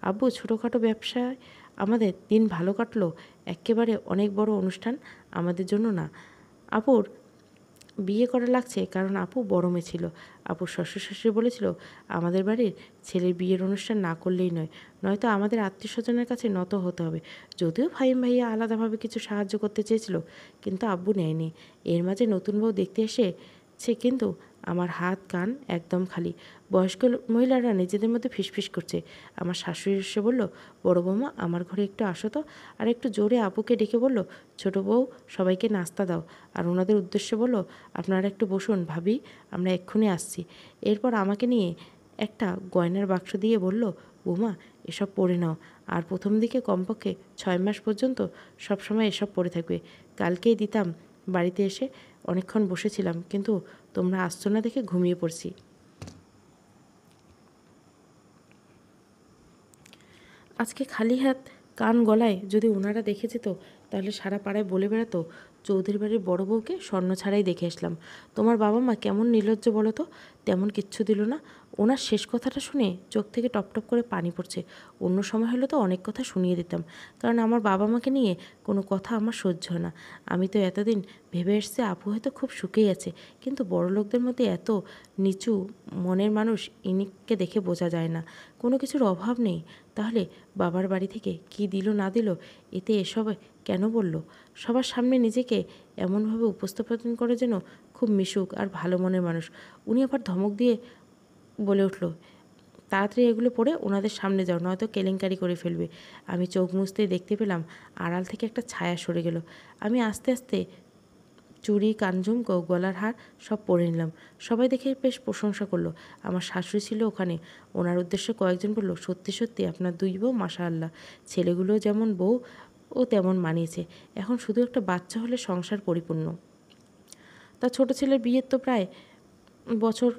আব্বু ছোটোখাটো ব্যবসায় আমাদের দিন ভালো কাটলো, একেবারে অনেক বড় অনুষ্ঠান আমাদের জন্য না। আপুর বিয়ে করা লাগছে কারণ আপু বড় মেয়ে ছিল। আপুর শ্বশুর শাশুড়ি বলেছিল আমাদের বাড়ির ছেলের বিয়ের অনুষ্ঠান না করলেই নয়, নয়তো আমাদের আত্মীয় স্বজনের কাছে নত হতে হবে। যদিও ফাহিম ভাইয়া আলাদাভাবে কিছু সাহায্য করতে চেয়েছিল, কিন্তু আব্বু নেয়নি। এর মাঝে নতুন বউ দেখতে এসেছে, কিন্তু আমার হাত কান একদম খালি। বয়স্ক মহিলারা নিজেদের মধ্যে ফিসফিস করছে। আমার শাশুড়ি এসে বলল, বড় বৌমা আমার ঘরে একটু আসো তো। আর একটু জোরে আপুকে ডেকে বলল, ছোট বউ সবাইকে নাস্তা দাও। আর ওনাদের উদ্দেশ্যে বলল, আপনারা একটু বসুন ভাবি, আমরা এক্ষুনি আসছি। এরপর আমাকে নিয়ে একটা গয়নার বাক্স দিয়ে বলল, বৌমা এসব পরে নাও, আর প্রথম দিকে কমপক্ষে 6 মাস পর্যন্ত সবসময় এসব পরে থাকবে। কালকেই দিতাম, বাড়িতে এসে অনেকক্ষণ বসেছিলাম, কিন্তু তোমরা আসছো না দেখে ঘুমিয়ে পড়ছি। আজকে খালি হাত কান গলায় যদি ওনারা দেখে যেত, তাহলে সারা পাড়ায় বলে বেড়াতো চৌধুরী বাড়ির বড় বউকে স্বর্ণ ছাড়াই দেখে আসলাম। তোমার বাবা মা কেমন নির্লজ্জ বলো তো, তেমন কিচ্ছু দিল না। ওনার শেষ কথাটা শুনে চোখ থেকে টপ টপ করে পানি পড়ছে। অন্য সময় হলে তো অনেক কথা শুনিয়ে দিতাম, কারণ আমার বাবা মাকে নিয়ে কোনো কথা আমার সহ্য হয় না। আমি তো এতদিন ভেবে এসছি আপু হয়তো খুব সুখেই আছে, কিন্তু বড় লোকদের মধ্যে এত নিচু মনের মানুষ ইনিকে দেখে বোঝা যায় না। কোনো কিছুর অভাব নেই, তাহলে বাবার বাড়ি থেকে কি দিল না দিল, এতে এসব কেন বলল? সবার সামনে নিজেকে এমনভাবে উপস্থাপন করে যেন খুব মিশুক আর ভালো মনের মানুষ। উনি আবার ধমক দিয়ে বলে উঠল, তাড়াতাড়ি এগুলো পরে ওনাদের সামনে যাও, নয়তো কেলেঙ্কারি করে ফেলবে। আমি চোখ মুছতে দেখতে পেলাম আড়াল থেকে একটা ছায়া সরে গেল। আমি আস্তে আস্তে চুড়ি, কানঝুমকো, গলার হার সব পরে নিলাম। সবাই দেখে বেশ প্রশংসা করলো। আমার শাশুড়ি ছিল ওখানে, ওনার উদ্দেশ্যে কয়েকজন বলল, সত্যি সত্যি আপনার দুই বউ মাশাআল্লাহ, ছেলেগুলো যেমন বউ ও তেমন মানিয়েছে। এখন শুধু একটা বাচ্চা হলে সংসার পরিপূর্ণ। তার ছোট ছেলের বিয়ের তো প্রায় বছর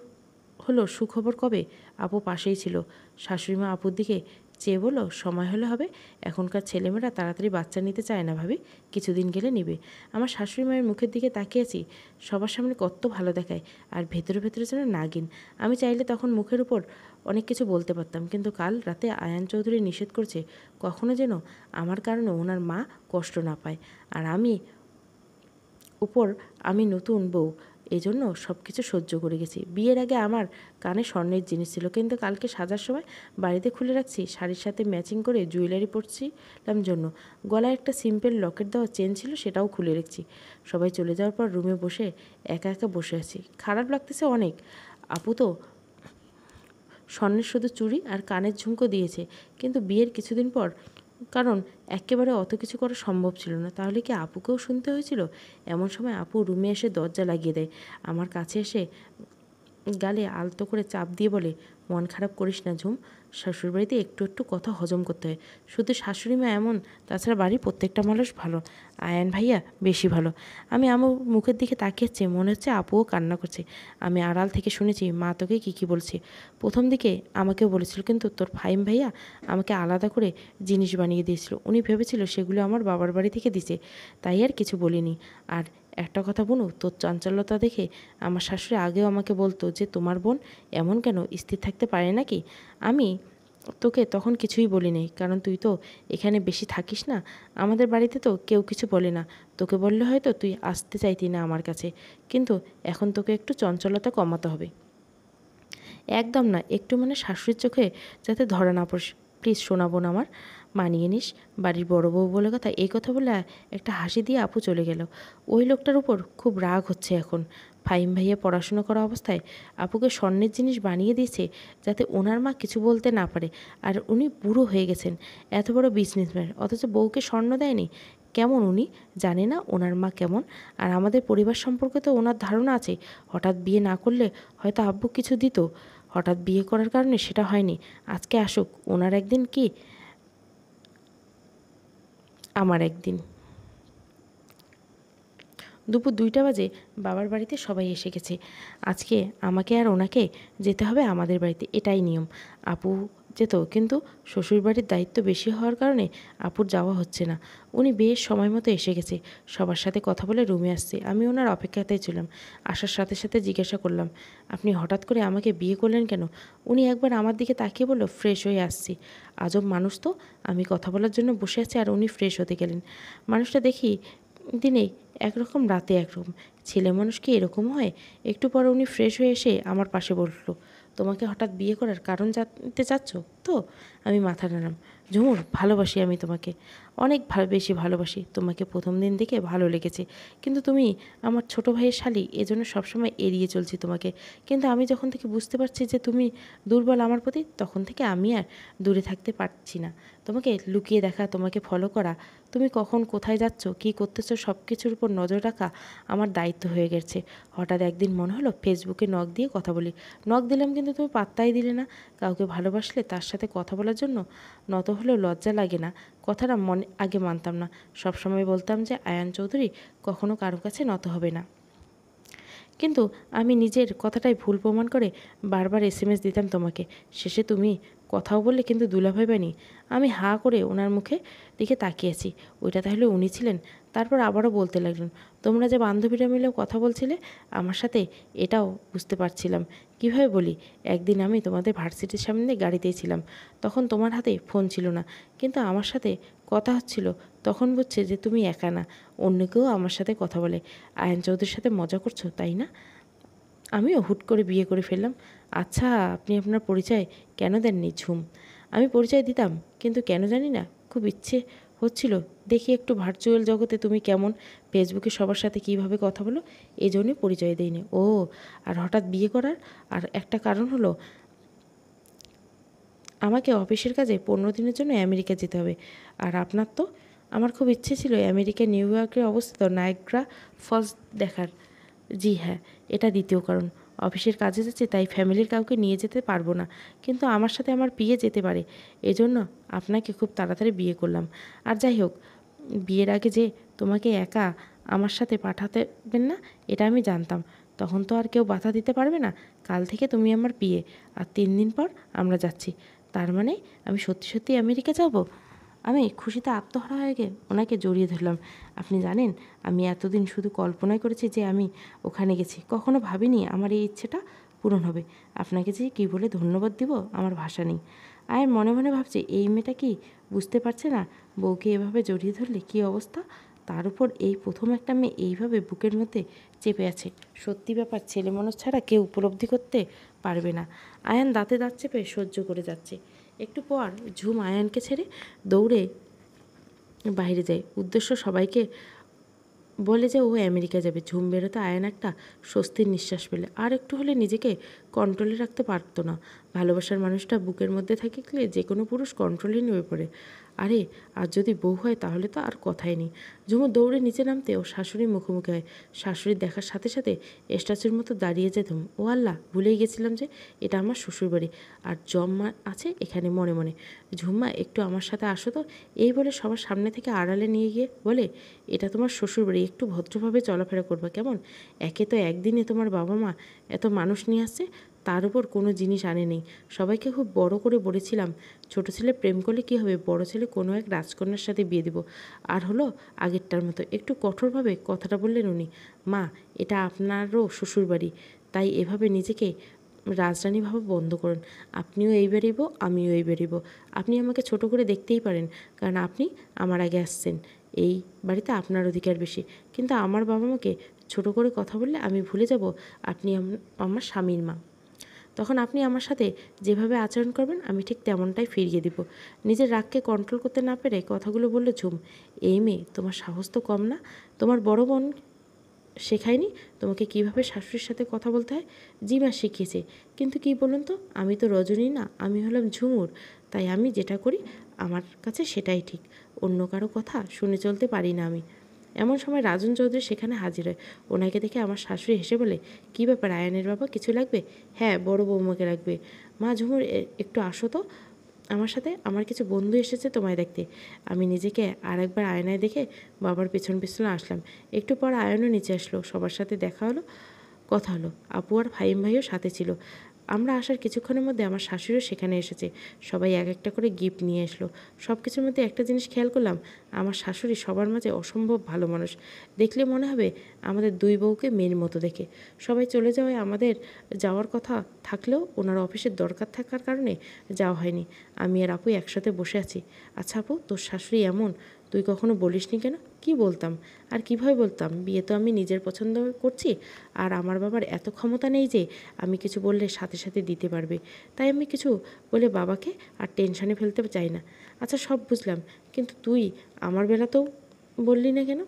হলো, সুখবর কবে? আপু পাশেই ছিল। শাশুড়িমা আপুর দিকে চেয়ে বলল, সময় হলে হবে, এখনকার ছেলেমেয়েরা তাড়াতাড়ি বাচ্চা নিতে চায় না ভাবি, কিছুদিন গেলে নিবে। আমার শাশুড়ি মায়ের মুখের দিকে তাকিয়েছি, সবার সামনে কত ভালো দেখায়, আর ভেতরে ভেতরে যেন নাগিন। আমি চাইলে তখন মুখের উপর অনেক কিছু বলতে পারতাম, কিন্তু কাল রাতে আয়ান চৌধুরী নিষেধ করছে, কখনো যেন আমার কারণে ওনার মা কষ্ট না পায়। আর আমি নতুন বউ, এজন্য সব কিছু সহ্য করে গেছি। বিয়ের আগে আমার কানে স্বর্ণের জিনিস ছিল, কিন্তু কালকে সাজার সময় বাড়িতে খুলে রাখছি, শাড়ির সাথে ম্যাচিং করে জুয়েলারি পরছিলাম জন্য। গলায় একটা সিম্পল লকেট দেওয়া চেন ছিল, সেটাও খুলে রেখেছি। সবাই চলে যাওয়ার পর রুমে বসে একা একা বসে আছি। খারাপ লাগতেছে অনেক। আপু তো স্বর্ণের শুধু চুড়ি আর কানের ঝুমকো দিয়েছে, কিন্তু বিয়ের কিছুদিন পর, কারণ একেবারে অত কিছু করা সম্ভব ছিল না। তাহলে কি আপুকেও শুনতে হয়েছিল? এমন সময় আপু রুমে এসে দরজা লাগিয়ে দেয়। আমার কাছে এসে গালে আলতো করে চাপ দিয়ে বলে, মন খারাপ করিস না ঝুম, শ্বশুরবাড়িতে একটু একটু কথা হজম করতে হয়। শুধু শাশুড়ি মা এমন, তাছাড়া বাড়ির প্রত্যেকটা মানুষ ভালো। আয়ান ভাইয়া বেশি ভালো। আমি আমার মুখের দিকে তাকিয়েছি, মনে হচ্ছে আপুও কান্না করছে। আমি আড়াল থেকে শুনেছি মা তোকে কী বলছে। প্রথম দিকে আমাকেও বলেছিল, কিন্তু তোর ফাহিম ভাইয়া আমাকে আলাদা করে জিনিস বানিয়ে দিয়েছিল। উনি ভেবেছিল সেগুলো আমার বাবার বাড়ি থেকে দিছে, তাই আর কিছু বলিনি। আর একটা কথা বলু, তোর চঞ্চলতা দেখে আমার শাশুড়ি আগেও আমাকে বলতো যে তোমার বোন এমন কেন, স্থির থাকতে পারে নাকি। আমি তোকে তখন কিছুই বলিনি, কারণ তুই তো এখানে বেশি থাকিস না। আমাদের বাড়িতে তো কেউ কিছু বলে না। তোকে বললে হয়তো তুই আসতে চাইতি না আমার কাছে, কিন্তু এখন তোকে একটু চঞ্চলতা কমাতে হবে। একদম না, একটু মানে শাশুড়ির চোখে যাতে ধরা না পড়িস, প্লিজ শোনাবো না আমার, মানিয়ে নিস। বাড়ির বড় বউ বলে কথা। এই কথা বলে একটা হাসি দিয়ে আপু চলে গেল। ওই লোকটার উপর খুব রাগ হচ্ছে এখন। ফাহিম ভাইয়া পড়াশুনো করা অবস্থায় আপুকে স্বর্ণের জিনিস বানিয়ে দিয়েছে যাতে ওনার মা কিছু বলতে না পারে। আর উনি বুড়ো হয়ে গেছেন, এত বড় বিজনেসম্যান, অথচ বউকে স্বর্ণ দেয়নি। কেমন উনি জানে না ওনার মা কেমন? আর আমাদের পরিবার সম্পর্কে তো ওনার ধারণা আছে। হঠাৎ বিয়ে না করলে হয়তো আব্বু কিছু দিত, হঠাৎ বিয়ে করার কারণে সেটা হয়নি। আজকে আসুক, ওনার একদিন কি আমার একদিন। দুপুর 2টা বাজে বাবার বাড়িতে সবাই এসে গেছে। আজকে আমাকে আর ওনাকে যেতে হবে আমাদের বাড়িতে, এটাই নিয়ম। আপু যেত, কিন্তু শ্বশুরবাড়ির দায়িত্ব বেশি হওয়ার কারণে আপুর যাওয়া হচ্ছে না। উনি বেশ সময় মতো এসে গেছে, সবার সাথে কথা বলে রুমে আসছে। আমি ওনার অপেক্ষাতেই ছিলাম। আসার সাথে সাথে জিজ্ঞাসা করলাম, আপনি হঠাৎ করে আমাকে বিয়ে করলেন কেন? উনি একবার আমার দিকে তাকিয়ে বলল, ফ্রেশ হয়ে আসছি। আজব মানুষ তো, আমি কথা বলার জন্য বসে আছি আর উনি ফ্রেশ হতে গেলেন। মানুষটা দেখি দিনে একরকম, রাতে একরকম। ছেলে মানুষ কি এরকম হয়? একটু পর উনি ফ্রেশ হয়ে এসে আমার পাশে বসলো। তোমাকে হঠাৎ বিয়ে করার কারণ জানতে চাচ্ছ তো? আমি মাথা নাড়লাম। ঝুমুর, ভালোবাসি আমি তোমাকে, অনেক বেশি ভালোবাসি তোমাকে। প্রথম দিন দেখে ভালো লেগেছে, কিন্তু তুমি আমার ছোট ভাইয়ের শালি, এজন্য সবসময় এড়িয়ে চলছি তোমাকে। কিন্তু আমি যখন থেকে বুঝতে পারছি যে তুমি দুর্বল আমার প্রতি, তখন থেকে আমি আর দূরে থাকতে পারছি না। তোমাকে লুকিয়ে দেখা, তোমাকে ফলো করা, তুমি কখন কোথায় যাচ্ছ, কী করতেছো, সব কিছুর উপর নজর রাখা আমার দায়িত্ব হয়ে গেছে। হঠাৎ একদিন মনে হলো ফেসবুকে নক দিয়ে কথা বলি। নক দিলাম, কিন্তু তুমি পাত্তাই দিলে না। কাউকে ভালোবাসলে তার সাথে কথা বলার জন্য নত হলেও লজ্জা লাগে না? কথাটা মনে আগে মানতাম না, সবসময় বলতাম যে আয়ান চৌধুরী কখনো কারো কাছে নত হবে না। কিন্তু আমি নিজের কথাটাই ভুল প্রমাণ করে বারবার এসএমএস দিতাম তোমাকে। শেষে তুমি কথাও বললে, কিন্তু দুলাভাই বানি। আমি হাঁ করে ওনার মুখে দিকে তাকিয়েছি। ওইটা তাহলে উনি ছিলেন? তারপর আবারও বলতে লাগলেন, তোমরা যে বান্ধবীরা মিলে কথা বলছিলে আমার সাথে, এটাও বুঝতে পারছিলাম। কিভাবে বলি, একদিন আমি তোমাদের ভার্সিটির সামনে গাড়িতেই ছিলাম, তখন তোমার হাতে ফোন ছিল না, কিন্তু আমার সাথে কথা হচ্ছিল। তখন বুঝছে যে তুমি একা না, অন্য কেউ আমার সাথে কথা বলে। আয়ান চৌধুরীর সাথে মজা করছো, তাই না? আমিও হুট করে বিয়ে করে ফেললাম। আচ্ছা, আপনি আপনার পরিচয় কেন দেননি ঝুম? আমি পরিচয় দিতাম, কিন্তু কেন জানি না, খুব ইচ্ছে হচ্ছিল দেখি একটু ভার্চুয়াল জগতে তুমি কেমন, ফেসবুকে সবার সাথে কিভাবে কথা বলো, এই জন্যই পরিচয় দিইনি। ও, আর হঠাৎ বিয়ে করার আর একটা কারণ হলো, আমাকে অফিসের কাজে 15 দিনের জন্য আমেরিকা যেতে হবে। আর আপনার তো? আমার খুব ইচ্ছে ছিল আমেরিকার নিউ ইয়র্কে অবস্থিত নায়াগ্রা ফলস দেখার। জি হ্যাঁ, এটা দ্বিতীয় কারণ। অফিসের কাজে যাচ্ছে, তাই ফ্যামিলির কাউকে নিয়ে যেতে পারবো না, কিন্তু আমার সাথে আমার বিয়ে যেতে পারে। এজন্য আপনাকে খুব তাড়াতাড়ি বিয়ে করলাম। আর যাই হোক, বিয়ের আগে যে তোমাকে একা আমার সাথে পাঠাতেবেন না, এটা আমি জানতাম। তখন তো আর কেউ বাধা দিতে পারবে না। কাল থেকে তুমি আমার বিয়ে, আর 3 দিন পর আমরা যাচ্ছি। তার মানে আমি সত্যি সত্যি আমেরিকা যাব? আমি খুশিতে আত্মহারা হয়ে গিয়ে ওনাকে জড়িয়ে ধরলাম। আপনি জানেন, আমি এতদিন শুধু কল্পনাই করেছি যে আমি ওখানে গেছি, কখনো ভাবিনি আমার এই ইচ্ছেটা পূরণ হবে। আপনাকে যে কী বলে ধন্যবাদ দিব, আমার ভাষা নেই। আয়ের মনে মনে ভাবছে, এই মেয়েটা কি বুঝতে পারছে না বউকে এভাবে জড়িয়ে ধরলে কী অবস্থা? তার উপর এই প্রথম একটা মেয়ে এইভাবে বুকের মধ্যে চেপে আছে। সত্যি ব্যাপার, ছেলে মানুষ ছাড়া কেউ উপলব্ধি করতে পারবে না। আয়ান দাঁতে দাঁত চেপে সহ্য করে যাচ্ছে। একটু পর ঝুম আয়ানকে ছেড়ে দৌড়ে বাইরে যায়। উদ্দেশ্য সবাইকে বলে যে ও আমেরিকা যাবে। ঝুম বেরোতে আয়ান একটা স্বস্তির নিঃশ্বাস পেলে। আর একটু হলে নিজেকে কন্ট্রোলে রাখতে পারতো না। ভালোবাসার মানুষটা বুকের মধ্যে থাকলে যে কোনো পুরুষ কন্ট্রোলই নেমে পড়ে। আরে আর যদি বউ হয় তাহলে তো আর কথাই নেই। ঝুমুর দৌড়ে নিচে নামতে ও শাশুড়ির মুখোমুখি হয়। শাশুড়ির দেখার সাথে সাথে স্ট্যাচুর মতো দাঁড়িয়ে যেতাম। ও আল্লাহ, ভুলেই গেছিলাম যে এটা আমার শ্বশুরবাড়ি আর জম্মা আছে এখানে মনে মনে। ঝুম্মা, একটু আমার সাথে আসো তো, এই বলে সবার সামনে থেকে আড়ালে নিয়ে গিয়ে বলে, এটা তোমার শ্বশুরবাড়ি, একটু ভদ্রভাবে চলাফেরা করবা কেমন? একে তো একদিনে তোমার বাবা মা এত মানুষ নিয়ে আসছে, তার উপর কোনো জিনিস আনে নেই। সবাইকে খুব বড় করে বলেছিলাম ছোট ছেলে প্রেম করলে কী হবে, বড় ছেলে কোনো এক রাজকন্যার সাথে বিয়ে দিব। আর হলো আগেরটার মতো। একটু কঠোরভাবে কথাটা বললেন উনি। মা, এটা আপনারও শ্বশুরবাড়ি, তাই এভাবে নিজেকে রাজরানী ভাবা বন্ধ করুন। আপনিও এই বেরিব, আমিও এই বেরিব। আপনি আমাকে ছোট করে দেখতেই পারেন, কারণ আপনি আমার আগে আসছেন। এই বাড়িতে আপনার অধিকার বেশি, কিন্তু আমার বাবা মাকে ছোট করে কথা বললে আমি ভুলে যাব আপনি আমার স্বামীর মা। তখন আপনি আমার সাথে যেভাবে আচরণ করবেন আমি ঠিক তেমনটাই ফিরিয়ে দিব। নিজের রাগকে কন্ট্রোল করতে না পেরে কথাগুলো বলল ঝুম। এই মেয়ে, তোমার সাহস তো কম না। তোমার বড় বোন শেখায়নি তোমাকে কিভাবে শাশুড়ির সাথে কথা বলতে হয়? জি মা, শিখিয়েছে, কিন্তু কি বলুন তো, আমি তো রজনী না, আমি হলাম ঝুমুর। তাই আমি যেটা করি আমার কাছে সেটাই ঠিক, অন্য কারো কথা শুনে চলতে পারি না আমি। এমন সময় রাজন চৌধুরী সেখানে হাজির হয়। ওনাকে দেখে আমার শাশুড়ি হেসে বলে, কী ব্যাপার আয়নের বাবা, কিছু লাগবে? হ্যাঁ, বড় বৌমাকে লাগবে। মা ঝুমুর, একটু আসো তো আমার সাথে, আমার কিছু বন্ধু এসেছে তোমায় দেখতে। আমি নিজেকে আর একবার আয়নায় দেখে বাবার পেছন পেছন আসলাম। একটু পর আয়নও নিচে আসলো, সবার সাথে দেখা হলো, কথা হলো। আপু আর ফাহিম ভাইও সাথে ছিল। আমরা আসার কিছুক্ষণের মধ্যে আমার শাশুড়িও সেখানে এসেছে। সবাই এক একটা করে গিফট নিয়ে আসলো। সব কিছুর মধ্যে একটা জিনিস খেয়াল করলাম, আমার শাশুড়ি সবার মাঝে অসম্ভব ভালো মানুষ। দেখলে মনে হবে আমাদের দুই বউকে মেয়ের মতো দেখে। সবাই চলে যাওয়ায় আমাদের যাওয়ার কথা থাকলেও ওনার অফিসের দরকার থাকার কারণে যাওয়া হয়নি। আমি আর আপু একসাথে বসে আছি। আচ্ছা আপু, তোর শাশুড়ি এমন, তুই কখনো বলিসনি কেন? কি বলতাম আর কিভাবে বলতাম, বিয়ে তো আমি নিজের পছন্দ করছি, আর আমার বাবার এত ক্ষমতা নেই যে আমি কিছু বললে সাথে সাথে দিতে পারবে। তাই আমি কিছু বলে বাবাকে আর টেনশানে ফেলতে চাই না। আচ্ছা সব বুঝলাম, কিন্তু তুই আমার বেলাতেও বললি না কেন?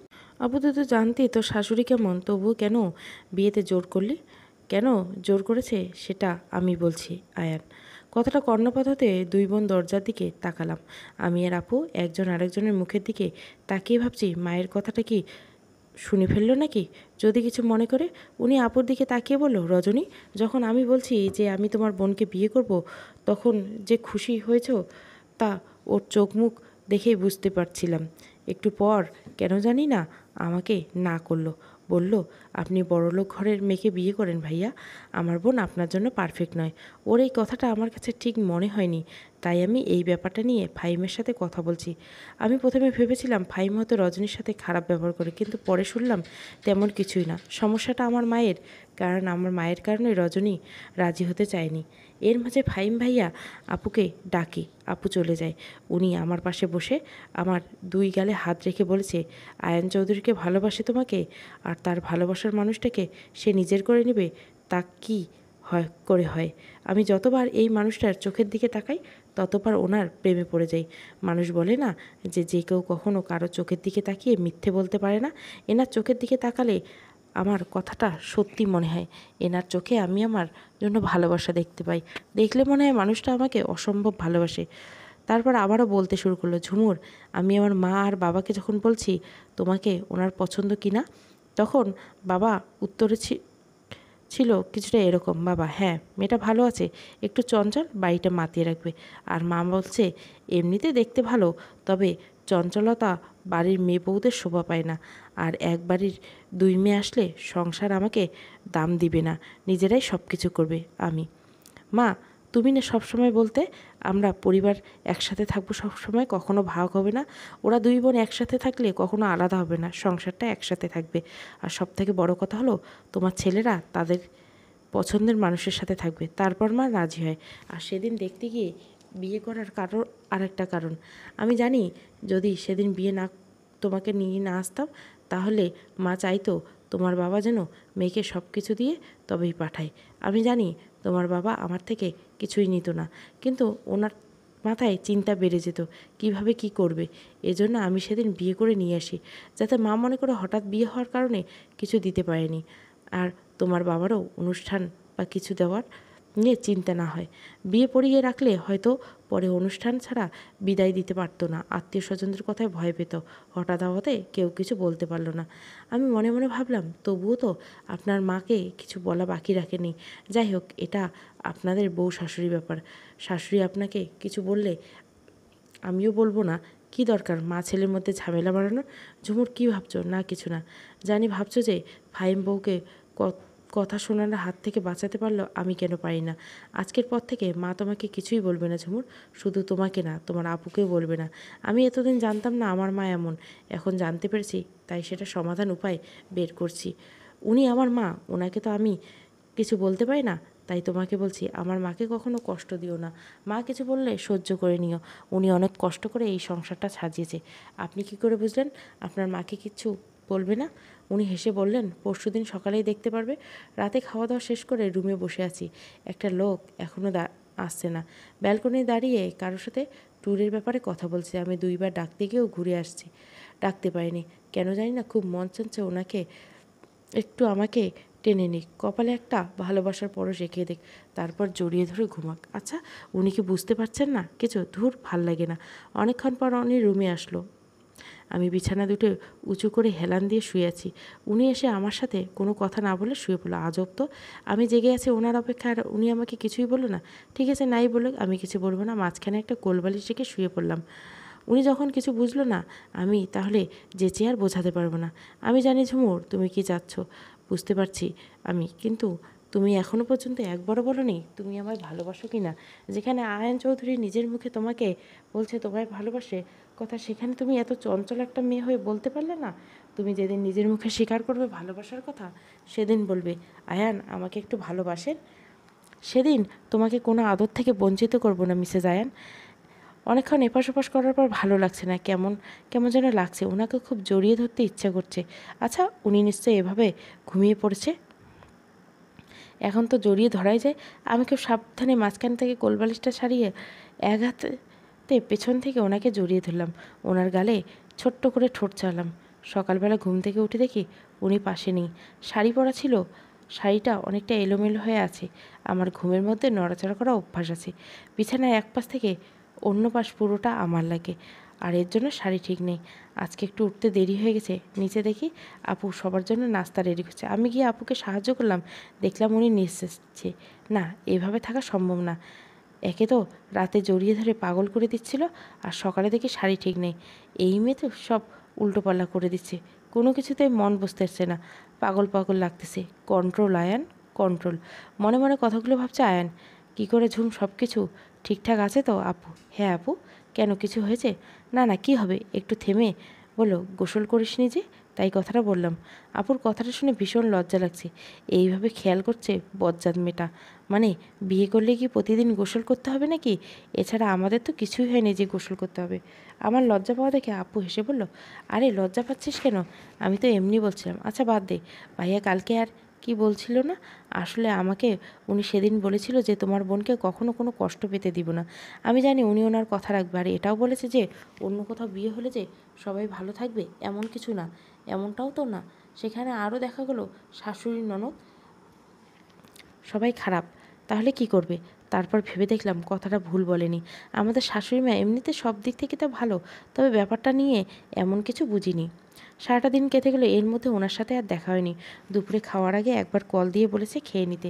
আপু, তুই তো জানতি তোর শাশুড়ি কেমন, তবুও কেন বিয়েতে জোর করলি? কেন জোর করেছে সেটা আমি বলছি আয়ান। কথাটা কর্ণপাত হতে দুই বোন দরজার দিকে তাকালাম। আমি আর আপু একজন আরেকজনের মুখের দিকে তাকিয়ে ভাবছি, মায়ের কথাটা কি শুনে ফেললো নাকি? যদি কিছু মনে করে উনি আপুর দিকে তাকিয়ে বলল, রজনী, যখন আমি বলছি যে আমি তোমার বোনকে বিয়ে করব, তখন যে খুশি হয়েছ তা ওর চোখ মুখ দেখেই বুঝতে পারছিলাম। একটু পর কেন জানি না আমাকে না করলো, বলল, আপনি বড়লোক ঘরের মেয়েকে বিয়ে করেন ভাইয়া, আমার বোন আপনার জন্য পারফেক্ট নয়। ওর এই কথাটা আমার কাছে ঠিক মনে হয়নি, তাই আমি এই ব্যাপারটা নিয়ে ফাহিমের সাথে কথা বলছি। আমি প্রথমে ভেবেছিলাম ফাহিম হয়তো রজনীর সাথে খারাপ ব্যবহার করে, কিন্তু পরে শুনলাম তেমন কিছুই না। সমস্যাটা আমার মায়ের, কারণ আমার মায়ের কারণে রজনী রাজি হতে চায়নি। এর মাঝে ফাহিম ভাইয়া আপুকে ডাকে, আপু চলে যায়। উনি আমার পাশে বসে আমার দুই গালে হাত রেখে বলেছে, আয়ান চৌধুরীকে ভালোবাসে তোমাকে, আর তার ভালোবাসার মানুষটাকে সে নিজের করে নেবে, তা কি হয় করে হয়। আমি যতবার এই মানুষটার চোখের দিকে তাকাই ততবার ওনার প্রেমে পড়ে যাই। মানুষ বলে না যে যে কেউ কখনো কারো চোখের দিকে তাকিয়ে মিথ্যে বলতে পারে না। এনার চোখের দিকে তাকালে আমার কথাটা সত্যি মনে হয়। এনার চোখে আমি আমার জন্য ভালোবাসা দেখতে পাই। দেখলে মনে হয় মানুষটা আমাকে অসম্ভব ভালোবাসে। তারপর আবারও বলতে শুরু করলো, ঝুমুর, আমি আমার মা আর বাবাকে যখন বলছি তোমাকে ওনার পছন্দ কি না, তখন বাবা উত্তরে ছিল কিছুটা এরকম, বাবা, হ্যাঁ মেয়েটা ভালো আছে, একটু চঞ্চল, বাড়িটা মাতিয়ে রাখবে। আর মা বলছে, এমনিতে দেখতে ভালো, তবে চঞ্চলতা বাড়ির মেয়ে বউদের শোভা পায় না, আর এক বাড়ির দুই মেয়ে আসলে সংসার আমাকে দাম দিবে না, নিজেরাই সব কিছু করবে। আমি, মা, তুমি না সবসময় বলতে আমরা পরিবার একসাথে থাকবো সবসময়, কখনো ভাগ হবে না। ওরা দুই বোন একসাথে থাকলে কখনো আলাদা হবে না, সংসারটা একসাথে থাকবে। আর সব থেকে বড় কথা হলো তোমার ছেলেরা তাদের পছন্দের মানুষের সাথে থাকবে। তারপর মা রাজি হয়। আর সেদিন দেখতে গিয়ে বিয়ে করার কারণ আরেকটা কারণ, আমি জানি যদি সেদিন বিয়ে না তোমাকে নিয়ে না আসতাম, তাহলে মা চাইতো তোমার বাবা যেন মেয়েকে সব কিছু দিয়ে তবেই পাঠায়। আমি জানি তোমার বাবা আমার থেকে কিছুই নিত না, কিন্তু ওনার মাথায় চিন্তা বেড়ে যেত কিভাবে কি করবে। এজন্য আমি সেদিন বিয়ে করে নিয়ে আসি, যাতে মা মনে করে হঠাৎ বিয়ে হওয়ার কারণে কিছু দিতে পারেনি। আর তোমার বাবারও অনুষ্ঠান বা কিছু দেওয়ার নিয়ে চিন্তা না হয়। বিয়ে পড়িয়ে রাখলে হয়তো পরে অনুষ্ঠান ছাড়া বিদায় দিতে পারতো না। আত্মীয় স্বজনদের কথায় ভয় পেত। হঠাৎ হওয়াতে কেউ কিছু বলতে পারলো না। আমি মনে মনে ভাবলাম, তবুও তো আপনার মাকে কিছু বলা বাকি রাখেনি। যাই হোক, এটা আপনাদের বউ শাশুড়ি ব্যাপার। শাশুড়ি আপনাকে কিছু বললে আমিও বলবো না। কি দরকার মা ছেলের মধ্যে ঝামেলা বাড়ানোর? ঝুমুর, কি ভাবছো? না কিছু না। জানি ভাবছো যে ফাহিম বউকে কথা শোনানোর হাত থেকে বাঁচাতে পারলো, আমি কেন পারি না। আজকের পর থেকে মা তোমাকে কিছুই বলবে না ঝুমুর। শুধু তোমাকে না, তোমার আপুকেও বলবে না। আমি এতদিন জানতাম না আমার মা এমন, এখন জানতে পেরেছি, তাই সেটা সমাধান উপায় বের করছি। উনি আমার মা, ওনাকে তো আমি কিছু বলতে পারি না। তাই তোমাকে বলছি, আমার মাকে কখনো কষ্ট দিও না। মা কিছু বললে সহ্য করে নিও। উনি অনেক কষ্ট করে এই সংসারটা সাজিয়েছে। আপনি কি করে বুঝলেন আপনার মাকে কিচ্ছু বলবে না? উনি হেসে বললেন, পরশুদিন সকালেই দেখতে পারবে। রাতে খাওয়া দাওয়া শেষ করে রুমে বসে আছি। একটা লোক এখনও আসছে না। ব্যালকনি দাঁড়িয়ে কারোর সাথে ট্যুরের ব্যাপারে কথা বলছে। আমি দুইবার ডাকতে গিয়েও ঘুরে আসছি, ডাকতে পারিনি। কেন জানি না খুব মন চাচ্ছে ওনাকে একটু আমাকে টেনে নিক, কপালে একটা ভালোবাসার পরশ এঁকে দিক, তারপর জড়িয়ে ধরে ঘুমাক। আচ্ছা, উনি কি বুঝতে পারছেন না কিছু? ধুর, ভাল লাগে না। অনেকক্ষণ পর উনি রুমে আসলো। আমি বিছানা দুটো উঁচু করে হেলান দিয়ে শুয়ে আছি। উনি এসে আমার সাথে কোনো কথা না বলে শুয়ে পড়লো। আজব তো, আমি জেগে আছি ওনার অপেক্ষায়, আর উনি আমাকে কিছুই বললো না। ঠিক আছে, নাই বলুক, আমি কিছু বলবো না। মাঝখানে একটা কোলবালিশ রেখে শুয়ে পড়লাম। উনি যখন কিছু বুঝলো না, আমি তাহলে যেচে আর বোঝাতে পারবো না। আমি জানি ঝুমুর, তুমি কি চাচ্ছ, বুঝতে পারছি আমি, কিন্তু তুমি এখনও পর্যন্ত একবারও বলোনি তুমি আমায় ভালোবাসো কি না। যেখানে আয়ান চৌধুরী নিজের মুখে তোমাকে বলছে তোমায় ভালোবাসে কথা, সেখানে তুমি এত চঞ্চল একটা মেয়ে হয়ে বলতে পারলে না? তুমি যেদিন নিজের মুখে স্বীকার করবে ভালোবাসার কথা, সেদিন বলবে আয়ান আমাকে একটু ভালোবাসেন। সেদিন তোমাকে কোনো আদর থেকে বঞ্চিত করব না মিসেস আয়ান। অনেকক্ষণ এপাশ ওপাশ করার পর ভালো লাগছে না, কেমন কেমন যেন লাগছে। ওনাকে খুব জড়িয়ে ধরতে ইচ্ছা করছে। আচ্ছা, উনি নিশ্চয়ই এভাবে ঘুমিয়ে পড়েছে, এখন তো জড়িয়ে ধরাই যায়। আমি খুব সাবধানে মাঝখান থেকে কোলবালিশটা ছাড়িয়ে এক হাতে পেছন থেকে ওনাকে জড়িয়ে ধরলাম। ওনার গালে ছোট্ট করে ঠোঁট চালাম। সকালবেলা ঘুম থেকে উঠে দেখি উনি পাশে নেই। শাড়ি পরা ছিল, শাড়িটা অনেকটা এলোমেলো হয়ে আছে। আমার ঘুমের মধ্যে নড়াচড়া করা অভ্যাস আছে। বিছানায় এক পাশ থেকে অন্য পাশ পুরোটা আমার লাগে, আর এর জন্য শাড়ি ঠিক নেই। আজকে একটু উঠতে দেরি হয়ে গেছে। নিচে দেখি আপু সবার জন্য নাস্তা রেডি করছে। আমি গিয়ে আপুকে সাহায্য করলাম। দেখলাম উনি নিচ্ছে। না, এভাবে থাকা সম্ভব না। একে তো রাতে জড়িয়ে ধরে পাগল করে দিচ্ছিল, আর সকালে দেখি শাড়ি ঠিক নেই। এই মেয়ে তো সব উল্টোপাল্লা করে দিচ্ছে। কোনো কিছুতে মন বসতেছে না, পাগল পাগল লাগতেছে। Control Ayan, control. মনে মনে কথাগুলো ভাবছে আয়ান। কি করে ঝুম, সব কিছু ঠিকঠাক আছে তো আপু? হ্যাঁ আপু, কেন কিছু হয়েছে? না না, কি হবে? একটু থেমে বলো, গোসল করিসনি যে? তাই কথাটা বললাম। আপুর কথাটা শুনে ভীষণ লজ্জা লাগছে। এইভাবে খেয়াল করছে বজ্জাত মেয়েটা। মানে বিয়ে করলে কি প্রতিদিন গোসল করতে হবে নাকি? এছাড়া আমাদের তো কিছুই হয়নি যে গোসল করতে হবে। আমার লজ্জা পাওয়া দেখে আপু হেসে বলল, আরে লজ্জা পাচ্ছিস কেন? আমি তো এমনি বলছিলাম। আচ্ছা বাদ দে, ভাইয়া কালকে আর কি বলছিল না? আসলে আমাকে উনি সেদিন বলেছিল যে তোমার বোনকে কখনো কোনো কষ্ট পেতে দিব না। আমি জানি উনি ওনার কথা রাখবে। আর এটাও বলেছে যে অন্য কোথাও বিয়ে হলে যে সবাই ভালো থাকবে এমন কিছু না, এমনটাও তো না। সেখানে আরও দেখা গেলো শাশুড়ি ননদ সবাই খারাপ। তাহলে কি করবে? তারপর ভেবে দেখলাম কথাটা ভুল বলেনি। আমাদের শাশুড়ি মা এমনিতে সব দিক থেকে তো ভালো, তবে ব্যাপারটা নিয়ে এমন কিছু বুঝিনি। সারাটা দিন কেটে গেলো, এর মধ্যে ওনার সাথে আর দেখা হয়নি। দুপুরে খাওয়ার আগে একবার কল দিয়ে বলেছে খেয়ে নিতে।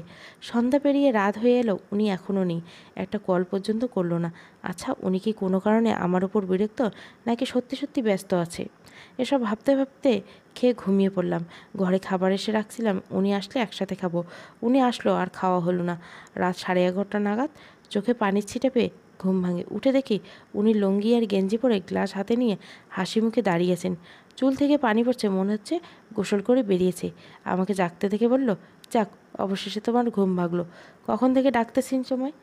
সন্ধ্যা পেরিয়ে রাত হয়ে এলো, উনি এখনও নেই। একটা কল পর্যন্ত করলো না। আচ্ছা, উনি কি কোনো কারণে আমার উপর বিরক্ত, নাকি সত্যি সত্যি ব্যস্ত আছে? এসব ভাবতে ভাবতে খেয়ে ঘুমিয়ে পড়লাম। ঘরে খাবার এসে রাখছিলাম, উনি আসলে একসাথে খাবো। উনি আসলো আর খাওয়া হলো না। রাত 11:30 নাগাদ চোখে পানির ছিটে পেয়ে ঘুম ভাঙে। উঠে দেখি উনি লুঙ্গি আর গেঞ্জি পরে গ্লাস হাতে নিয়ে হাসি মুখে দাঁড়িয়েছেন। চুল থেকে পানি পড়ছে, মনে হচ্ছে গোসল করে বেরিয়েছে। আমাকে জাগতে দেখে বলল, যাক, অবশেষে তোমার ঘুম ভাগলো। কখন থেকে ডাকতেছেন সময়?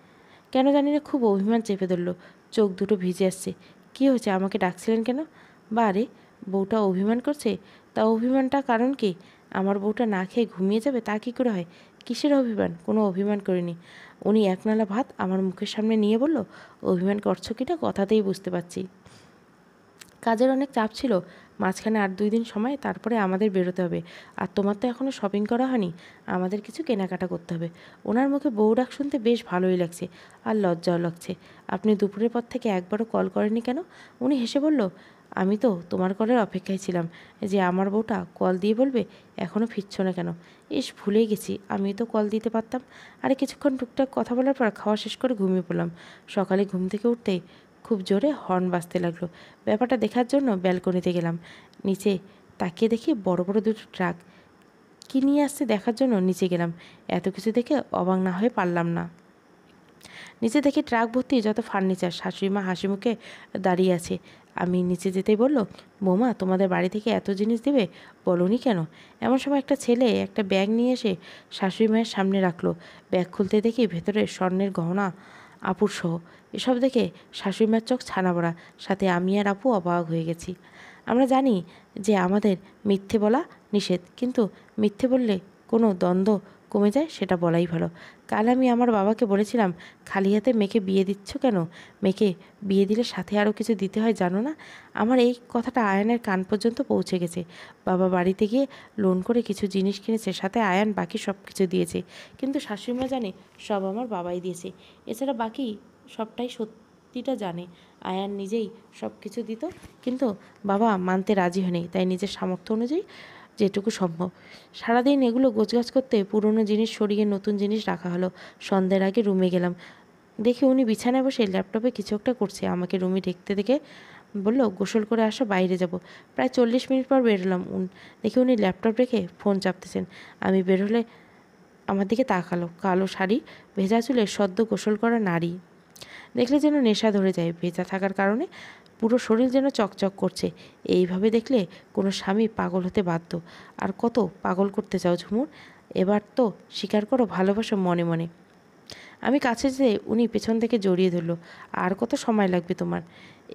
কেন জানি না খুব অভিমান চেপে ধরল। চোখ দুটো ভিজে আসছে। কী হয়েছে, আমাকে ডাকছিলেন কেন? বারে, বউটা অভিমান করছে? তা অভিমানটা কারণ কি? আমার বউটা না খেয়ে ঘুমিয়ে যাবে তা কী করে হয়? কিসের অভিমান? কোনো অভিমান করিনি। উনি একনালা ভাত আমার মুখের সামনে নিয়ে বলল, অভিমান করছো কিনা কথাতেই বুঝতে পারছি। কাজের অনেক চাপ ছিল, মাঝখানে আর 2 দিন সময়, তারপরে আমাদের বেরোতে হবে। আর তোমার তো এখনও শপিং করা হয়নি, আমাদের কিছু কেনাকাটা করতে হবে। ওনার মুখে বউ ডাক শুনতে বেশ ভালোই লাগছে, আর লজ্জাও লাগছে। আপনি দুপুরের পর থেকে একবারও কল করেননি কেন? উনি হেসে বলল, আমি তো তোমার কলের অপেক্ষায় ছিলাম যে আমার বউটা কল দিয়ে বলবে এখনও ফিরছ না কেন। ইস, ভুলেই গেছি, আমি তো কল দিতে পারতাম। আরে কিছুক্ষণ টুকটাক কথা বলার পর খাওয়া শেষ করে ঘুমিয়ে পড়লাম। সকালে ঘুম থেকে উঠতেই খুব জোরে হর্ন বাজতে লাগলো। ব্যাপারটা দেখার জন্য ব্যালকনিতে গেলাম। নিচে তাকিয়ে দেখি বড় বড় দুটো ট্রাক কী নিয়ে আসছে দেখার জন্য নিচে গেলাম। এত কিছু দেখে অবাক না হয়ে পারলাম না। নিচে দেখি ট্রাক ভর্তি যত ফার্নিচার। শাশুড়ি মা হাসি মুখে দাঁড়িয়ে আছে। আমি নিচে যেতেই বলল, বৌমা তোমাদের বাড়ি থেকে এত জিনিস দেবে, বলোনি কেন? এমন সময় একটা ছেলে একটা ব্যাগ নিয়ে এসে শাশুড়ি মায়ের সামনে রাখলো। ব্যাগ খুলতে দেখি ভেতরে স্বর্ণের গহনা আপুর সহ। এসব দেখে শাশুড়ি মায়ের চোখ ছানা বড়া, সাথে আমি আর আপু অবাক হয়ে গেছি। আমরা জানি যে আমাদের মিথ্যে বলা নিষেধ, কিন্তু মিথ্যে বললে কোনো দ্বন্দ্ব কমে যায়, সেটা বলাই ভালো। কাল আমি আমার বাবাকে বলেছিলাম, খালি হাতে মেয়েকে বিয়ে দিচ্ছ কেন? মেয়েকে বিয়ে দিলে সাথে আরও কিছু দিতে হয় জানো না? আমার এই কথাটা আয়ানের কান পর্যন্ত পৌঁছে গেছে। বাবা বাড়িতে গিয়ে লোন করে কিছু জিনিস কিনেছে, সাথে আয়ান বাকি সব কিছু দিয়েছে। কিন্তু শাশুড়িমা জানে সব আমার বাবাই দিয়েছে। এছাড়া বাকি সবটাই সত্যিটা জানে। আয়ান নিজেই সব কিছু দিত, কিন্তু বাবা মানতে রাজি হয়নি। তাই নিজের সামর্থ্য অনুযায়ী যেটুকু সম্ভব। সারাদিন এগুলো গোছগাছ করতে পুরনো জিনিস সরিয়ে নতুন জিনিস রাখা হলো। সন্ধ্যের আগে রুমে গেলাম। দেখি উনি বিছানায় বসে ল্যাপটপে কিছু একটা করছে। আমাকে রুমে ঢুকতে দেখে বলল, গোসল করে আসো, বাইরে যাব। প্রায় 40 মিনিট পর বেরোলাম। দেখি উনি ল্যাপটপ রেখে ফোন চাপতেছেন। আমি বেরোলে আমার দিকে তাকালো। কালো শাড়ি, ভেজা চুলে, সদ্য গোসল করা নারী। দেখলে যেন নেশা ধরে যায়। ভেজা থাকার কারণে পুরো শরীর যেন চকচক করছে। এইভাবে দেখলে কোনো স্বামী পাগল হতে বাধ্য। আর কত পাগল করতে চাও ঝুমুর? এবার তো স্বীকার করো ভালোবাসো মনে মনে। আমি কাছে যেয়ে উনি পেছন থেকে জড়িয়ে ধরল। আর কত সময় লাগবে তোমার?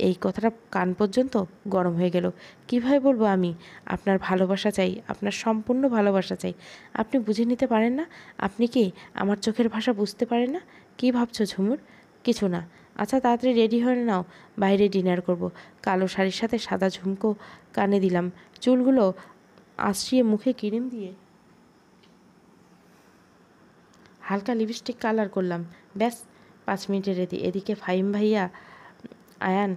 এই কথাটা কান পর্যন্ত গরম হয়ে গেল। কিভাবে বলবো আমি আপনার ভালোবাসা চাই, আপনার সম্পূর্ণ ভালোবাসা চাই? আপনি বুঝে নিতে পারেন না? আপনি কি আমার চোখের ভাষা বুঝতে পারেন না? কি ভাবছো ঝুমুর? কিছু না। আচ্ছা তাড়াতাড়ি রেডি হয়ে নাও, বাইরে ডিনার করব। কালো শাড়ির সাথে সাদা ঝুমকো কানে দিলাম। চুলগুলো আশ্রিয়ে মুখে ক্রিম দিয়ে হালকা লিপস্টিক কালার করলাম। ব্যাস 5 মিনিটে রেডি। এদিকে ফাহিম ভাইয়া, আয়ান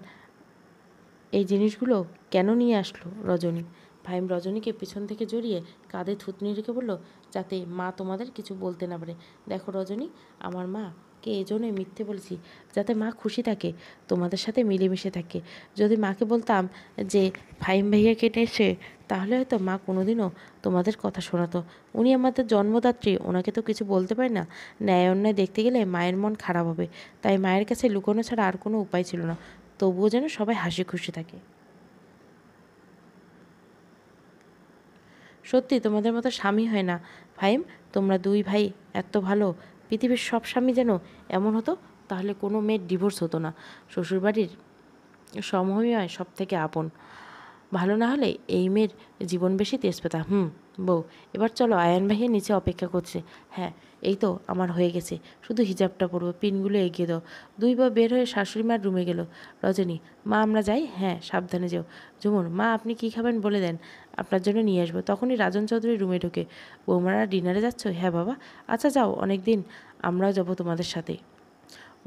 এই জিনিসগুলো কেন নিয়ে আসলো রজনী? ফাহিম রজনীকে পিছন থেকে জড়িয়ে কাঁধে থুতনি রেখে বলল, যাতে মা তোমাদের কিছু বলতে না পারে। দেখো রজনী, আমার মাকে এজন্যই মিথ্যে বলেছি, যাতে মা খুশি থাকে, তোমাদের সাথে মিলেমিশে থাকে। যদি মাকে বলতাম যে ফাহিম ভাইয়া কেটে এসে, তাহলে হয়তো মা কোনোদিনও তোমাদের কথা শোনাতো। উনি আমাদের জন্মদাত্রী, ওনাকে তো কিছু বলতে পারি না। ন্যায় অন্যায় দেখতে গেলে মায়ের মন খারাপ হবে। তাই মায়ের কাছে লুকোনো ছাড়া আর কোনো উপায় ছিল না। তবুও যেন সবাই হাসি খুশি থাকে। সত্যি তোমাদের মতো স্বামী হয় না ফাহিম। তোমরা 2 ভাই এত ভালো। পৃথিবীর সব স্বামী যেন এমন হতো, তাহলে কোনো মেয়ের ডিভোর্স হতো না। শ্বশুরবাড়ির সমময় সব থেকে আপন। ভালো না হলে এই মেয়ের জীবন বেশি তেজপাতা। বউ, এবার চলো, আয়ান ভাইয়ের নিচে অপেক্ষা করছে। হ্যাঁ, এই তো আমার হয়ে গেছে, শুধু হিজাবটা পরবো। পিনগুলো এগিয়ে দাও। 2 বার বের হয়ে শাশুড়ি মার রুমে গেল। রজনী, মা আমরা যাই? হ্যাঁ, সাবধানে যেও। ঝুমুর, মা আপনি কী খাবেন বলে দেন, আপনার জন্য নিয়ে আসবো। তখনই রাজন চৌধুরী রুমে ঢোকে। বৌমারা ডিনারে যাচ্ছ? হ্যাঁ বাবা। আচ্ছা যাও, অনেক দিন আমরাও যাবো তোমাদের সাথে।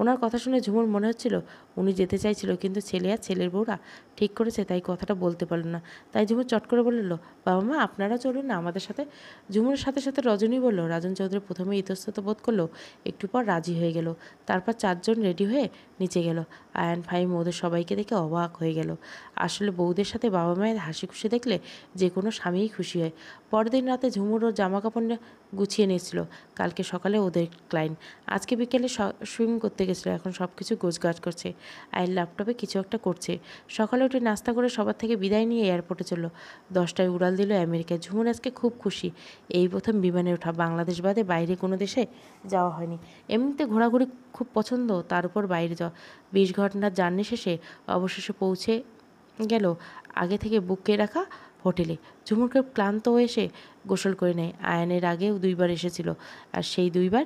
ওনার কথা শুনে ঝুমুর মনে হচ্ছিল উনি যেতে চাইছিল, কিন্তু ছেলে আর ছেলের বউরা ঠিক করেছে, তাই কথাটা বলতে পারল না। তাই ঝুমুর চট করে বলল, বাবা মা আপনারাও চলুন না আমাদের সাথে। ঝুমুরের সাথে সাথে রজনী বলল। রাজন চৌধুরী প্রথমে ইতস্তত বোধ করলো, একটু পর রাজি হয়ে গেল। তারপর 4 জন রেডি হয়ে নিচে গেল। আয়ান ফাহিম ওদের সবাইকে দেখে অবাক হয়ে গেল। আসলে বউদের সাথে বাবা মায়ের হাসি খুশি দেখলে যে কোনো স্বামীই খুশি হয়। পরদিন রাতে ঝুমুর ওর জামা কাপড় গুছিয়ে নিয়েছিল। কালকে সকালে ওদের ক্লায়েন্ট। আজকে বিকেলে সুইমিং করতে গেছিলো। এখন সব কিছু গোছগাছ করছে। আয়ের ল্যাপটপে কিছু একটা করছে। সকালে উঠে নাস্তা করে সবার থেকে বিদায় নিয়ে এয়ারপোর্টে চললো। 10টায় উড়াল দিল আমেরিকায়। ঝুমুর আজকে খুব খুশি। এই প্রথম বিমানে ওঠা। বাংলাদেশ বাদে বাইরে কোনো দেশে যাওয়া হয়নি। এমনিতে ঘোরাঘুরি খুব পছন্দ, তার উপর বাইরে যাওয়া। 20 ঘন্টার জার্নি শেষে অবশেষে পৌঁছে গেল আগে থেকে বুক করে রাখা হোটেলে। ঝুমুর খুব ক্লান্ত হয়ে এসে গোসল করে নেয়। আয়ানের আগেও 2 বার এসেছিল, আর সেই 2 বার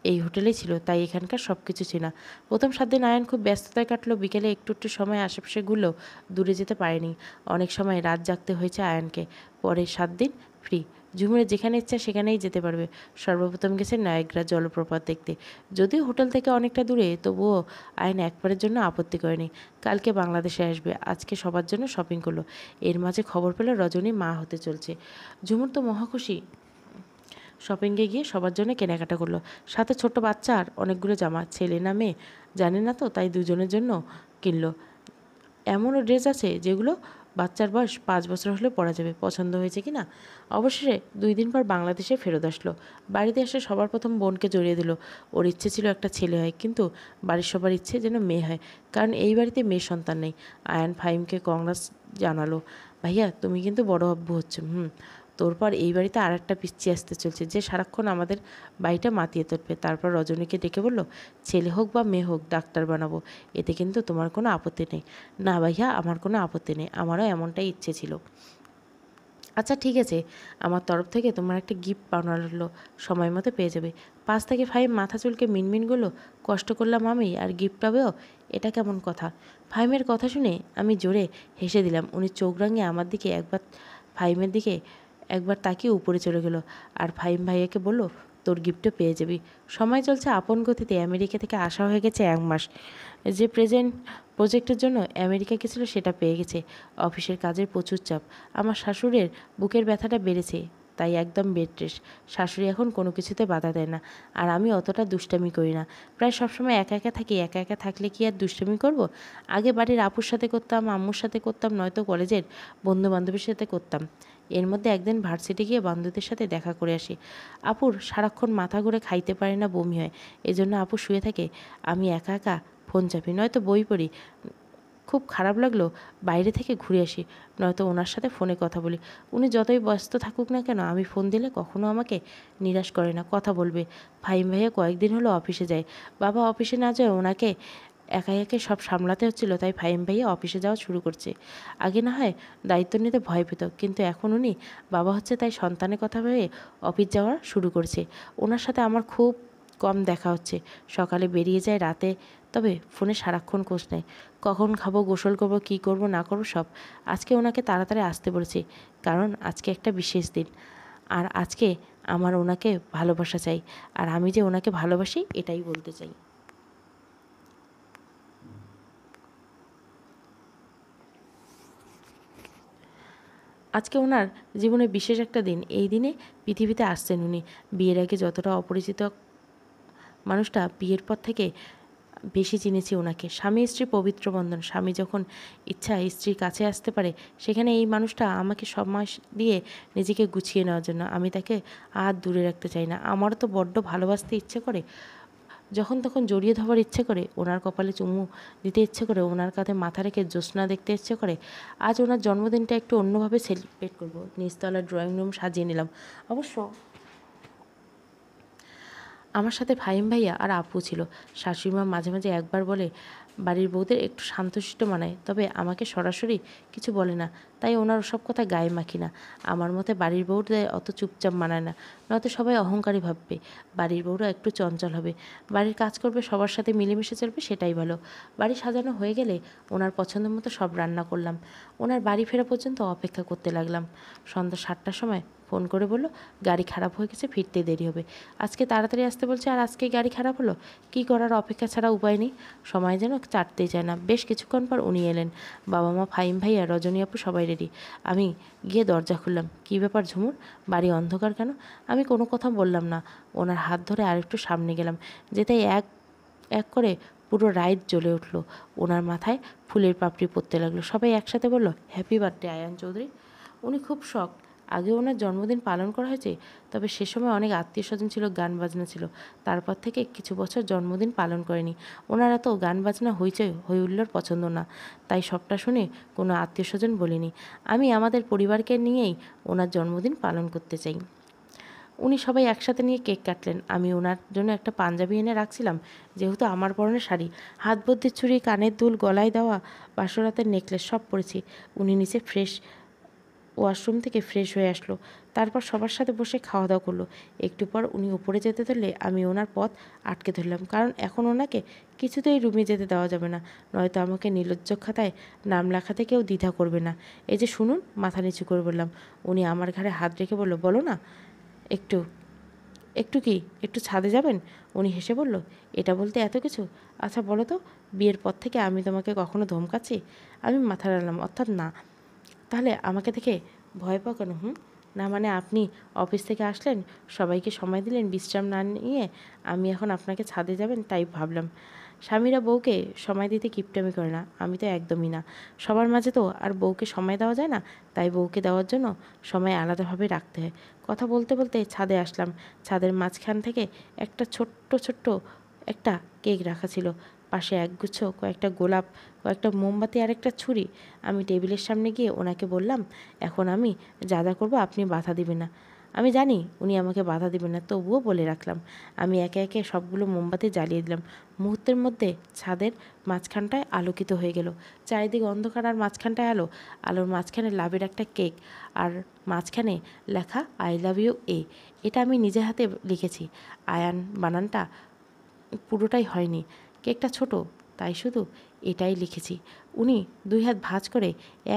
এই হোটেলেই ছিল, তাই এখানকার সব কিছু ছিল। প্রথম 7 দিন আয়ান খুব ব্যস্ততায় কাটলো। বিকেলে একটু একটু সময় আশেপাশে ঘুরলেও দূরে যেতে পারেনি। অনেক সময় রাত জাগতে হয়েছে আয়ানকে। পরে 7 দিন ফ্রি। ঝুমুরের যেখানে ইচ্ছা সেখানেই যেতে পারবে। সর্বপ্রথম গেছে নায়াগ্রা জলপ্রপাত দেখতে। যদিও হোটেল থেকে অনেকটা দূরে, তবুও আয়ান একবারের জন্য আপত্তি করেনি। কালকে বাংলাদেশে আসবে, আজকে সবার জন্য শপিং করলো। এর মাঝে খবর পেল রজনী মা হতে চলছে। ঝুমুর তো মহাখুশি। শপিংয়ে গিয়ে সবার জন্য কেনাকাটা করলো। সাথে ছোট্ট বাচ্চা আর অনেকগুলো জামা। ছেলে না মেয়ে জানে না তো, তাই দুজনের জন্য কিনলো। এমনও ড্রেস আছে যেগুলো বাচ্চার বয়স 5 বছর হলে পরা যাবে। পছন্দ হয়েছে কি না। অবশেষে 2 দিন পর বাংলাদেশে ফেরত আসলো। বাড়িতে এসে সবার প্রথম বোনকে জড়িয়ে দিল। ওর ইচ্ছে ছিল একটা ছেলে হয়, কিন্তু বাড়ির সবার ইচ্ছে যেন মেয়ে হয়, কারণ এই বাড়িতে মেয়ে সন্তান নেই। আয়ান ফাহিমকে কংগ্রেস জানালো, ভাইয়া তুমি কিন্তু বড় আব্বু হচ্ছ। তোর পর এই বাড়িতে আর একটা পিচ্চি আসতে চলছে, যে সারাক্ষণ আমাদের বাড়িটা মাতিয়ে তুলবে। তারপর রজনীকে ডেকে বলল, ছেলে হোক বা মেয়ে হোক ডাক্তার বানাবো, এতে কিন্তু তোমার কোনো আপত্তি নেই। না ভাইয়া, আমার কোনো আপত্তি নেই, আমারও এমনটাই ইচ্ছে ছিল। আচ্ছা ঠিক আছে, আমার তরফ থেকে তোমার একটা গিফট বানালো, সময় মতো পেয়ে যাবে। পাশ থেকে ফাহিম মাথা চুলকে মিনমিন করলো, কষ্ট করলাম আমি আর গিফট পাবেও, এটা কেমন কথা। ফাহিমের কথা শুনে আমি জোরে হেসে দিলাম। উনি চোখ রাঙিয়ে আমার দিকে একবার, ফাহিমের দিকে একবার তাকিয়ে উপরে চলে গেল। আর ফাহিম ভাইয়াকে বলল, তোর গিফটও পেয়ে যাবি। সময় চলছে আপন গতিতে। আমেরিকা থেকে আসা হয়ে গেছে 1 মাস। যে প্রজেক্টের জন্য আমেরিকা গেছিলো সেটা পেয়ে গেছে। অফিসের কাজের প্রচুর চাপ। আমার শাশুড়ের বুকের ব্যথাটা বেড়েছে, তাই একদম বেড রেস্ট। শাশুড়ি এখন কোনো কিছুতে বাধা দেয় না, আর আমি অতটা দুষ্টামি করি না। প্রায় সবসময় একা একা থাকি। একা একা থাকলে কি আর দুষ্টামি করব? আগে বাড়ির আপুর সাথে করতাম, আম্মুর সাথে করতাম, নয়তো কলেজের বন্ধু বান্ধবের সাথে করতাম। এর মধ্যে একদিন ভার্সিটি গিয়ে বন্ধুদের সাথে দেখা করে আসি। আপুর সারাক্ষণ মাথা ঘুরে, খাইতে পারে না, বমি হয়। এজন্য আপু শুয়ে থাকে, আমি একা একা ফোন চাপি, নয়তো বই পড়ি। খুব খারাপ লাগলো বাইরে থেকে ঘুরে আসি, নয়তো ওনার সাথে ফোনে কথা বলি। উনি যতই ব্যস্ত থাকুক না কেন, আমি ফোন দিলে কখনো আমাকে নিরাশ করে না, কথা বলবে। ফাহিম ভাইয়া কয়েকদিন হলো অফিসে যায়। বাবা অফিসে না যায়, ওনাকে একাই একে সব সামলাতে হচ্ছিল, তাই ফাহিম ভাইয়া অফিসে যাওয়া শুরু করছে। আগে না হয় দায়িত্ব নিতে ভয় পেত, কিন্তু এখন উনি বাবা হচ্ছে, তাই সন্তানের কথা ভেবে অফিস যাওয়া শুরু করছে। ওনার সাথে আমার খুব কম দেখা হচ্ছে। সকালে বেরিয়ে যায়, রাতে তবে ফোনে সারাক্ষণ খোঁজ নেয়। কখন খাবো, গোসল করব, কি করব না করব সব। আজকে ওনাকে তাড়াতাড়ি আসতে বলেছি, কারণ আজকে একটা বিশেষ দিন। আর আজকে আমার ওনাকে ভালোবাসা চাই, আর আমি যে ওনাকে ভালোবাসি এটাই বলতে চাই। আজকে ওনার জীবনে বিশেষ একটা দিন। এই দিনে পৃথিবীতে আসছেন উনি। বিয়ের আগে যতটা অপরিচিত মানুষটা, বিয়ের পর থেকে বেশি চিনেছি ওনাকে। স্বামী স্ত্রী পবিত্র বন্ধন। স্বামী যখন ইচ্ছা স্ত্রীর কাছে আসতে পারে, সেখানে এই মানুষটা আমাকে সময় দিয়ে নিজেকে গুছিয়ে নেওয়ার জন্য। আমি তাকে আর দূরে রাখতে চাই না। আমারও তো বড্ড ভালোবাসতে ইচ্ছে করে, যখন তখন জড়িয়ে ধরার ইচ্ছে করে, ওনার কপালে চুমু দিতে ইচ্ছে করে, ওনার কাঁধে মাথা রেখে জ্যোৎস্না দেখতে ইচ্ছে করে। আজ ওনার জন্মদিনটা একটু অন্যভাবে সেলিব্রেট করব। নিচতলার ড্রয়িং রুম সাজিয়ে নিলাম। অবশ্য আমার সাথে ফাহিম ভাইয়া আর আপু ছিল। শাশুড়িমা মাঝে মাঝে একবার বলে, বাড়ির বউদের একটু শান্তশিষ্ট মানায়, তবে আমাকে সরাসরি কিছু বলে না, তাই ওনার ওসব কথা গায়ে মাখি না। আমার মতে বাড়ির বউদের অত চুপচাপ মানায় না, নয়তো সবাই অহংকারী ভাববে। বাড়ির বউরা একটু চঞ্চল হবে, বাড়ির কাজ করবে, সবার সাথে মিলেমিশে চলবে, সেটাই ভালো। বাড়ি সাজানো হয়ে গেলে ওনার পছন্দ মতো সব রান্না করলাম। ওনার বাড়ি ফেরা পর্যন্ত অপেক্ষা করতে লাগলাম। সন্ধ্যা 7টার সময় ফোন করে বলল, গাড়ি খারাপ হয়ে গেছে, ফিরতে দেরি হবে। আজকে তাড়াতাড়ি আসতে বলছে, আর আজকে গাড়ি খারাপ হলো। কী করার, অপেক্ষা ছাড়া উপায় নেই। সময় যেন চাটতেই চায় না। বেশ কিছুক্ষণ পর উনি এলেন। বাবা মা, ফাহিম ভাইয়া, রজনী আপু সবাই রেডি। আমি গিয়ে দরজা খুললাম। কী ব্যাপার ঝুমুর, বাড়ি অন্ধকার কেন? আমি কোনো কথা বললাম না। ওনার হাত ধরে আরেকটু সামনে গেলাম। যেতেই এক এক করে পুরো রাইড জ্বলে উঠল। ওনার মাথায় ফুলের পাপড়ি পড়তে লাগলো। সবাই একসাথে বলল, হ্যাপি বার্থডে আয়ান চৌধুরী। উনি খুব শখ। আগে ওনার জন্মদিন পালন করা হয়েছে, তবে সে সময় অনেক আত্মীয় স্বজন ছিল, গান বাজনা ছিল। তারপর থেকে কিছু বছর জন্মদিন পালন করেনি। ওনারা তো গান বাজনা হইচই হই হুল্লোড় পছন্দ না, তাই সবটা শুনে কোনো আত্মীয় স্বজন বলিনি। আমি আমাদের পরিবারকে নিয়েই ওনার জন্মদিন পালন করতে চাই। উনি সবাই একসাথে নিয়ে কেক কাটলেন। আমি ওনার জন্য একটা পাঞ্জাবি এনে রাখছিলাম, যেহেতু আমার পরনে শাড়ি। হাত ভর্তি চুড়ি, কানের দুল, গলায় দেওয়া বাসরাতের নেকলেস সব পরেছি। উনি নিচে ফ্রেশ ওয়াশরুম থেকে ফ্রেশ হয়ে আসলো। তারপর সবার সাথে বসে খাওয়া দাওয়া করলো। একটু পর উনি উপরে যেতে ধরলে আমি ওনার পথ আটকে ধরলাম, কারণ এখন ওনাকে কিছুতেই রুমে যেতে দেওয়া যাবে না, নয়তো আমাকে নির্লজ্জ খাতায় নাম লেখাতে কেউ দ্বিধা করবে না। এই যে শুনুন, মাথা নিচু করে বললাম। উনি আমার ঘাড়ে হাত রেখে বলল, বলো না। একটু একটু কি একটু ছাদে যাবেন? উনি হেসে বলল, এটা বলতে এত কিছু? আচ্ছা বলো তো, বিয়ের পর থেকে আমি তোমাকে কখনো ধমকাচ্ছি? আমি মাথা নাড়লাম, অর্থাৎ না। তাহলে আমাকে দেখে ভয় পাও কেন? না মানে আপনি অফিস থেকে আসলেন, সবাইকে সময় দিলেন, বিশ্রাম না নিয়ে আমি এখন আপনাকে ছাদে যাবেন তাই ভাবলাম। স্বামীরা বউকে সময় দিতে কিপটামি করে না, আমি তো একদমই না। সবার মাঝে তো আর বউকে সময় দেওয়া যায় না, তাই বউকে দেওয়ার জন্য সময় আলাদাভাবে রাখতে হয়। কথা বলতে বলতে ছাদে আসলাম। ছাদের মাঝখান থেকে একটা ছোট্ট একটা কেক রাখা ছিল, পাশে একগুচ্ছ কয়েকটা গোলাপ, কয়েকটা মোমবাতি আর একটা ছুরি। আমি টেবিলের সামনে গিয়ে ওনাকে বললাম, এখন আমি যা করবো আপনি বাধা দিবেন না। আমি জানি উনি আমাকে বাধা দিবেন না, তবুও বলে রাখলাম। আমি একে একে সবগুলো মোমবাতি জ্বালিয়ে দিলাম। মুহূর্তের মধ্যে ছাদের মাঝখানটায় আলোকিত হয়ে গেল। চারিদিকে অন্ধকার আর মাঝখানটায় আলো। আলোর মাঝখানে লাভের একটা কেক, আর মাঝখানে লেখা আই লাভ ইউ এ। এটা আমি নিজের হাতে লিখেছি। আয়ান বানানটা পুরোটাই হয়নি, কেকটা ছোট, তাই শুধু এটাই লিখেছি। উনি দুই হাত ভাঁজ করে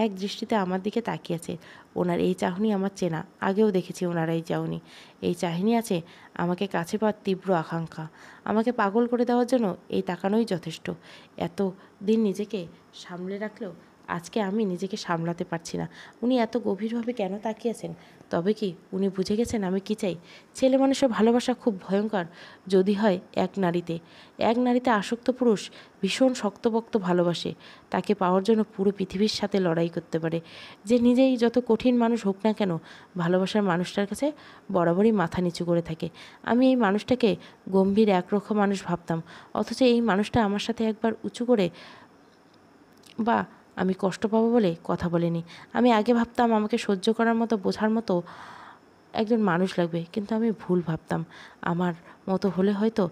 এক দৃষ্টিতে আমার দিকে তাকিয়েছে। ওনার এই চাহনি আমার চেনা, আগেও দেখেছি ওনার এই চাহনি। এই চাহনি আছে আমাকে কাছে পাওয়ার তীব্র আকাঙ্ক্ষা। আমাকে পাগল করে দেওয়ার জন্য এই তাকানোই যথেষ্ট। এত দিন নিজেকে সামলে রাখলেও আজকে আমি নিজেকে সামলাতে পারছি না। উনি এত গভীরভাবে কেন তাকিয়েছেন? তবে কি উনি বুঝে গেছেন আমি কি চাই? ছেলে মানুষের ভালোবাসা খুব ভয়ঙ্কর যদি হয় এক নারীতে আসক্ত পুরুষ ভীষণ শক্তপোক্ত ভালোবাসে। তাকে পাওয়ার জন্য পুরো পৃথিবীর সাথে লড়াই করতে পারে। যে নিজেই যত কঠিন মানুষ হোক না কেন, ভালোবাসার মানুষটার কাছে বরাবরই মাথা নিচু করে থাকে। আমি এই মানুষটাকে গম্ভীর একরোখা মানুষ ভাবতাম, অথচ এই মানুষটা আমার সাথে একবার উঁচু করে বা আমি কষ্ট পাবো বলে কথা বলেনি। আমি আগে ভাবতাম আমাকে সহ্য করার মতো, বোঝার মতো একজন মানুষ লাগবে, কিন্তু আমি ভুল ভাবতাম। আমার মতো হলে হয়তো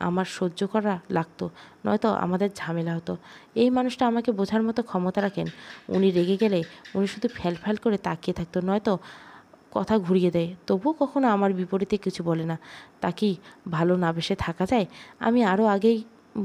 আমার সহ্য করা লাগতো, নয়তো আমাদের ঝামেলা হতো। এই মানুষটা আমাকে বোঝার মতো ক্ষমতা রাখেন। উনি রেগে গেলে উনি শুধু ফ্যাল করে তাকিয়ে থাকতো, নয়তো কথা ঘুরিয়ে দেয়, তবুও কখনো আমার বিপরীতে কিছু বলে না। তা কি ভালো না বেসে থাকা যায়? আমি আরও আগেই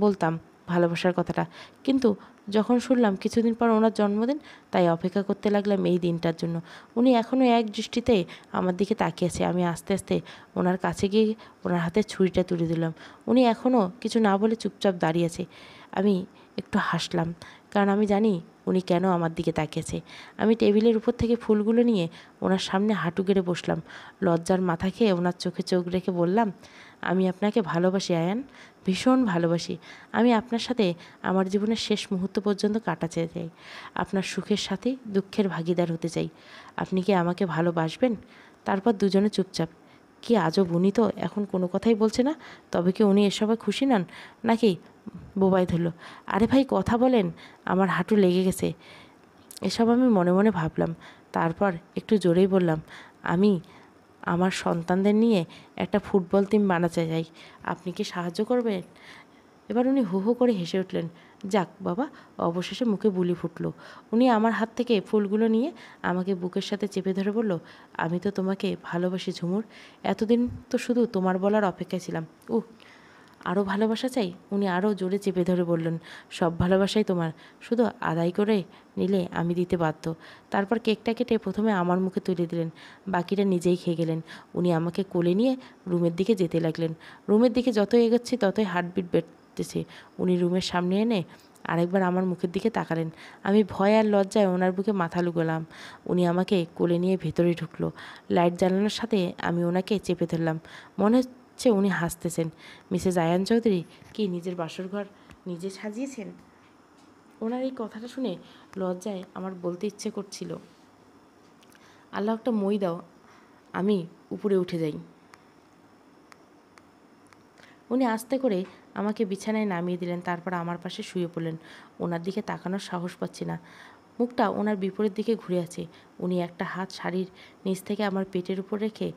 বলতাম ভালোবাসার কথাটা, কিন্তু যখন শুনলাম কিছুদিন পর ওনার জন্মদিন, তাই অপেক্ষা করতে লাগলাম এই দিনটার জন্য। উনি এখনও এক দৃষ্টিতে আমার দিকে তাকিয়েছে। আমি আস্তে আস্তে ওনার কাছে গিয়ে ওনার হাতে ছুরিটা তুলে দিলাম। উনি এখনও কিছু না বলে চুপচাপ দাঁড়িয়ে আছে। আমি একটু হাসলাম, কারণ আমি জানি উনি কেন আমার দিকে তাকিয়েছে। আমি টেবিলের উপর থেকে ফুলগুলো নিয়ে ওনার সামনে হাঁটু গেড়ে বসলাম। লজ্জার মাথা খেয়ে ওনার চোখে চোখ রেখে বললাম, আমি আপনাকে ভালোবাসি আয়ান, ভীষণ ভালোবাসি। আমি আপনার সাথে আমার জীবনের শেষ মুহূর্ত পর্যন্ত কাটাতে চাই। আপনার সুখের সাথে দুঃখের ভাগিদার হতে চাই। আপনি কি আমাকে ভালোবাসবেন? তারপর দুজনে চুপচাপ। কি আজব, উনি তো এখন কোনো কথাই বলছে না। তবে কি উনি এসবে খুশি নন, নাকি বোবাই ধরল? আরে ভাই কথা বলেন, আমার হাঁটু লেগে গেছে। এসব আমি মনে মনে ভাবলাম। তারপর একটু জোরেই বললাম, আমি আমার সন্তানদের নিয়ে একটা ফুটবল টিম বানাতে চাই। আপনি কি সাহায্য করবেন? এবার উনি হু হু করে হেসে উঠলেন। যাক বাবা, অবশেষে মুখে বুলি ফুটল। উনি আমার হাত থেকে ফুলগুলো নিয়ে আমাকে বুকের সাথে চেপে ধরে বলল, আমি তো তোমাকে ভালোবাসি ঝুমুর। এতদিন তো শুধু তোমার বলার অপেক্ষায় ছিলাম। আরও ভালোবাসা চাই? উনি আরও জোরে চেপে ধরে বললেন, সব ভালোবাসাই তোমার, শুধু আদায় করে নিলে আমি দিতে বাধ্য। তারপর কেকটা কেটে প্রথমে আমার মুখে তুলে দিলেন, বাকিটা নিজেই খেয়ে গেলেন। উনি আমাকে কোলে নিয়ে রুমের দিকে যেতে লাগলেন। রুমের দিকে যত এগোচ্ছি ততই হার্টবিট বেড়েছে। উনি রুমের সামনে এনে আরেকবার আমার মুখের দিকে তাকালেন। আমি ভয় আর লজ্জায় ওনার বুকে মাথা লুকোলাম। উনি আমাকে কোলে নিয়ে ভেতরে ঢুকলো। লাইট জ্বালানোর সাথে আমি ওনাকে চেপে ধরলাম। মনে হচ্ছে উনি হাসতেছেন। মিসেস আয়ান চৌধুরী কি নিজের বাসরঘর নিজে সাজিয়েছেন? ওনার এই কথাটা শুনে লজ্জায় আমার বলতে ইচ্ছে করছিল, আল্লাহ একটা মই দাও, আমি উপরে উঠে যাই। উনি আস্তে করে আমাকে বিছানায় নামিয়ে দিলেন, তারপর আমার পাশে শুয়ে পড়লেন। ওনার দিকে তাকানোর সাহস পাচ্ছি না। মুখটা ওনার বিপরীত দিকে ঘুরে আছে। উনি একটা হাত শাড়ির নিচ থেকে আমার পেটের উপর রেখে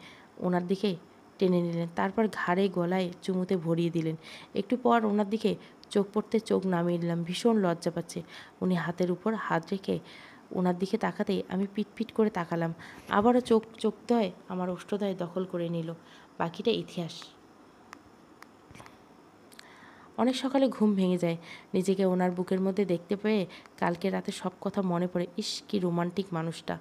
ওনার দিকে টেনে নিলেন, তারপর ঘাড়ে গলায় চুমুতে ভরিয়ে দিলেন। একটু পর ওনার দিকে চোখ পড়তে চোখ নামিয়ে দিলাম। ভীষণ লজ্জা পাচ্ছে। উনি হাতের উপর হাত রেখে ওনার দিকে তাকাতেই আমি পিটপিট করে তাকালাম। আবারও চোখদয় আমার ওষ্ঠদয় দখল করে নিল। বাকিটা ইতিহাস। অনেক সকালে ঘুম ভেঙে যায়। নিজেকে ওনার বুকের মধ্যে দেখতে পেয়ে কালকে রাতে সব কথা মনে পড়ে। ইস, কি রোমান্টিক মানুষটা।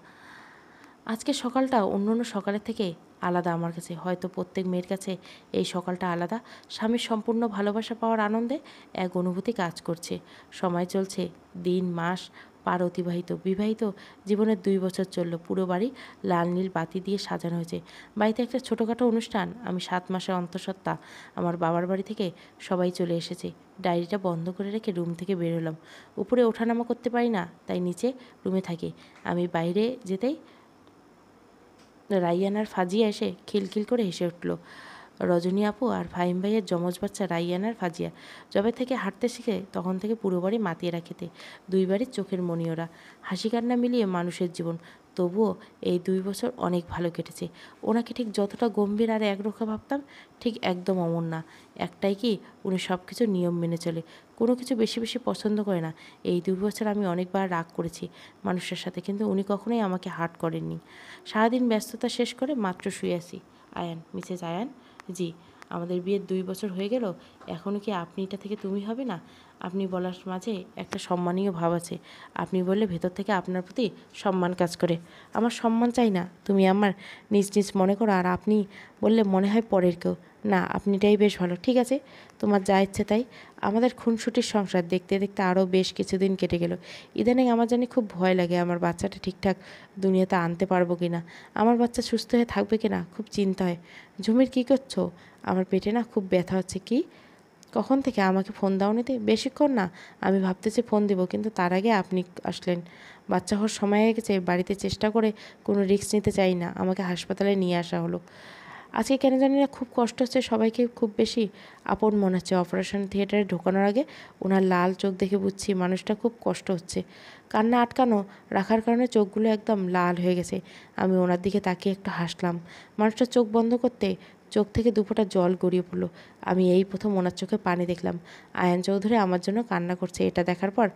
আজকে সকালটা অন্য অন্য সকালের থেকে আলাদা আমার কাছে। হয়তো প্রত্যেক মেয়ের কাছে এই সকালটা আলাদা। স্বামীর সম্পূর্ণ ভালোবাসা পাওয়ার আনন্দে এক অনুভূতি কাজ করছে। সময় চলছে, দিন মাস পার অতিবাহিত। বিবাহিত জীবনের 2 বছর চলল। পুরো বাড়ি লাল নীল বাতি দিয়ে সাজানো হয়েছে। বাড়িতে একটা ছোটোখাটো অনুষ্ঠান। আমি 7 মাসের অন্তঃসত্ত্বা। আমার বাবার বাড়ি থেকে সবাই চলে এসেছে। ডায়েরিটা বন্ধ করে রেখে রুম থেকে বের হলাম। উপরে ওঠানামা করতে পারি না, তাই নিচে রুমে থাকি। আমি বাইরে যেতেই রাইয়ান আর ফাজিয়া এসে খিলখিল করে হেসে উঠল। রজনী আপু আর ফাহিম ভাইয়ের যমজ বাচ্চা রাইয়ান আর ফাজিয়া। যবে থেকে হাঁটতে শিখে তখন থেকে পুরো বাড়ি মাতিয়ে রাখেতে। 2 বাড়ির চোখের মণি ওরা। হাসি কান্না মিলিয়ে মানুষের জীবন। তবুও এই 2 বছর অনেক ভালো কেটেছে। ওনাকে ঠিক যতটা গম্ভীর আর একরোখা ভাবতাম, ঠিক একদম অমন না। একটাই কি, উনি সব কিছু নিয়ম মেনে চলে। কোনো কিছু বেশি বেশি পছন্দ করে না। এই 2 বছর আমি অনেকবার রাগ করেছি মানুষের সাথে, কিন্তু উনি কখনোই আমাকে হার্ট করেননি। সারাদিন ব্যস্ততা শেষ করে মাত্র শুয়ে আছি। আয়ান, মিসেস আয়ান। জি। আমাদের বিয়ের 2 বছর হয়ে গেল, এখনও কি আপনিটা থেকে তুমি হবে না? আপনি বলার মাঝে একটা সম্মানীয় ভাব আছে। আপনি বললে ভেতর থেকে আপনার প্রতি সম্মান কাজ করে। আমার সম্মান চাই না, তুমি আমার নিজ নিজ মনে করো। আর আপনি বললে মনে হয় পরের কেউ। না, আপনিটাই বেশ ভালো। ঠিক আছে, তোমার যা ইচ্ছে তাই। আমাদের খুনসুটির সংসার দেখতে দেখতে আরও বেশ কিছুদিন কেটে গেল। ইদানিং আমার জানি খুব ভয় লাগে আমার বাচ্চাটা ঠিকঠাক দুনিয়াতে আনতে পারবো কি না, আমার বাচ্চা সুস্থ হয়ে থাকবে কি না, খুব চিন্তা হয়। ঝুমির, কী করছো? আমার পেটে না খুব ব্যথা হচ্ছে। কি? কখন থেকে? আমাকে ফোন দাওনি তো? বেশিক্ষণ না, আমি ভাবতেছি ফোন দেবো, কিন্তু তার আগে আপনি আসলেন। বাচ্চা হওয়ার সময় হয়ে গেছে, বাড়িতে চেষ্টা করে কোনো রিস্ক নিতে চাই না, আমাকে হাসপাতালে নিয়ে আসা হলো। আজকে কেন জানি না খুব কষ্ট হচ্ছে, সবাইকে খুব বেশি আপন মনে হচ্ছে। অপারেশন থিয়েটারে ঢোকানোর আগে ওনার লাল চোখ দেখে বুঝছি মানুষটা খুব কষ্ট হচ্ছে। কান্না আটকানো রাখার কারণে চোখগুলো একদম লাল হয়ে গেছে। আমি ওনার দিকে তাকিয়ে একটু হাসলাম। মানুষটা চোখ বন্ধ করতে চোখ থেকে 2 ফোঁটা জল গড়িয়ে পড়লো। আমি এই প্রথম ওনার চোখে পানি দেখলাম। আয়ান চৌধুরী আমার জন্য কান্না করছে, এটা দেখার পর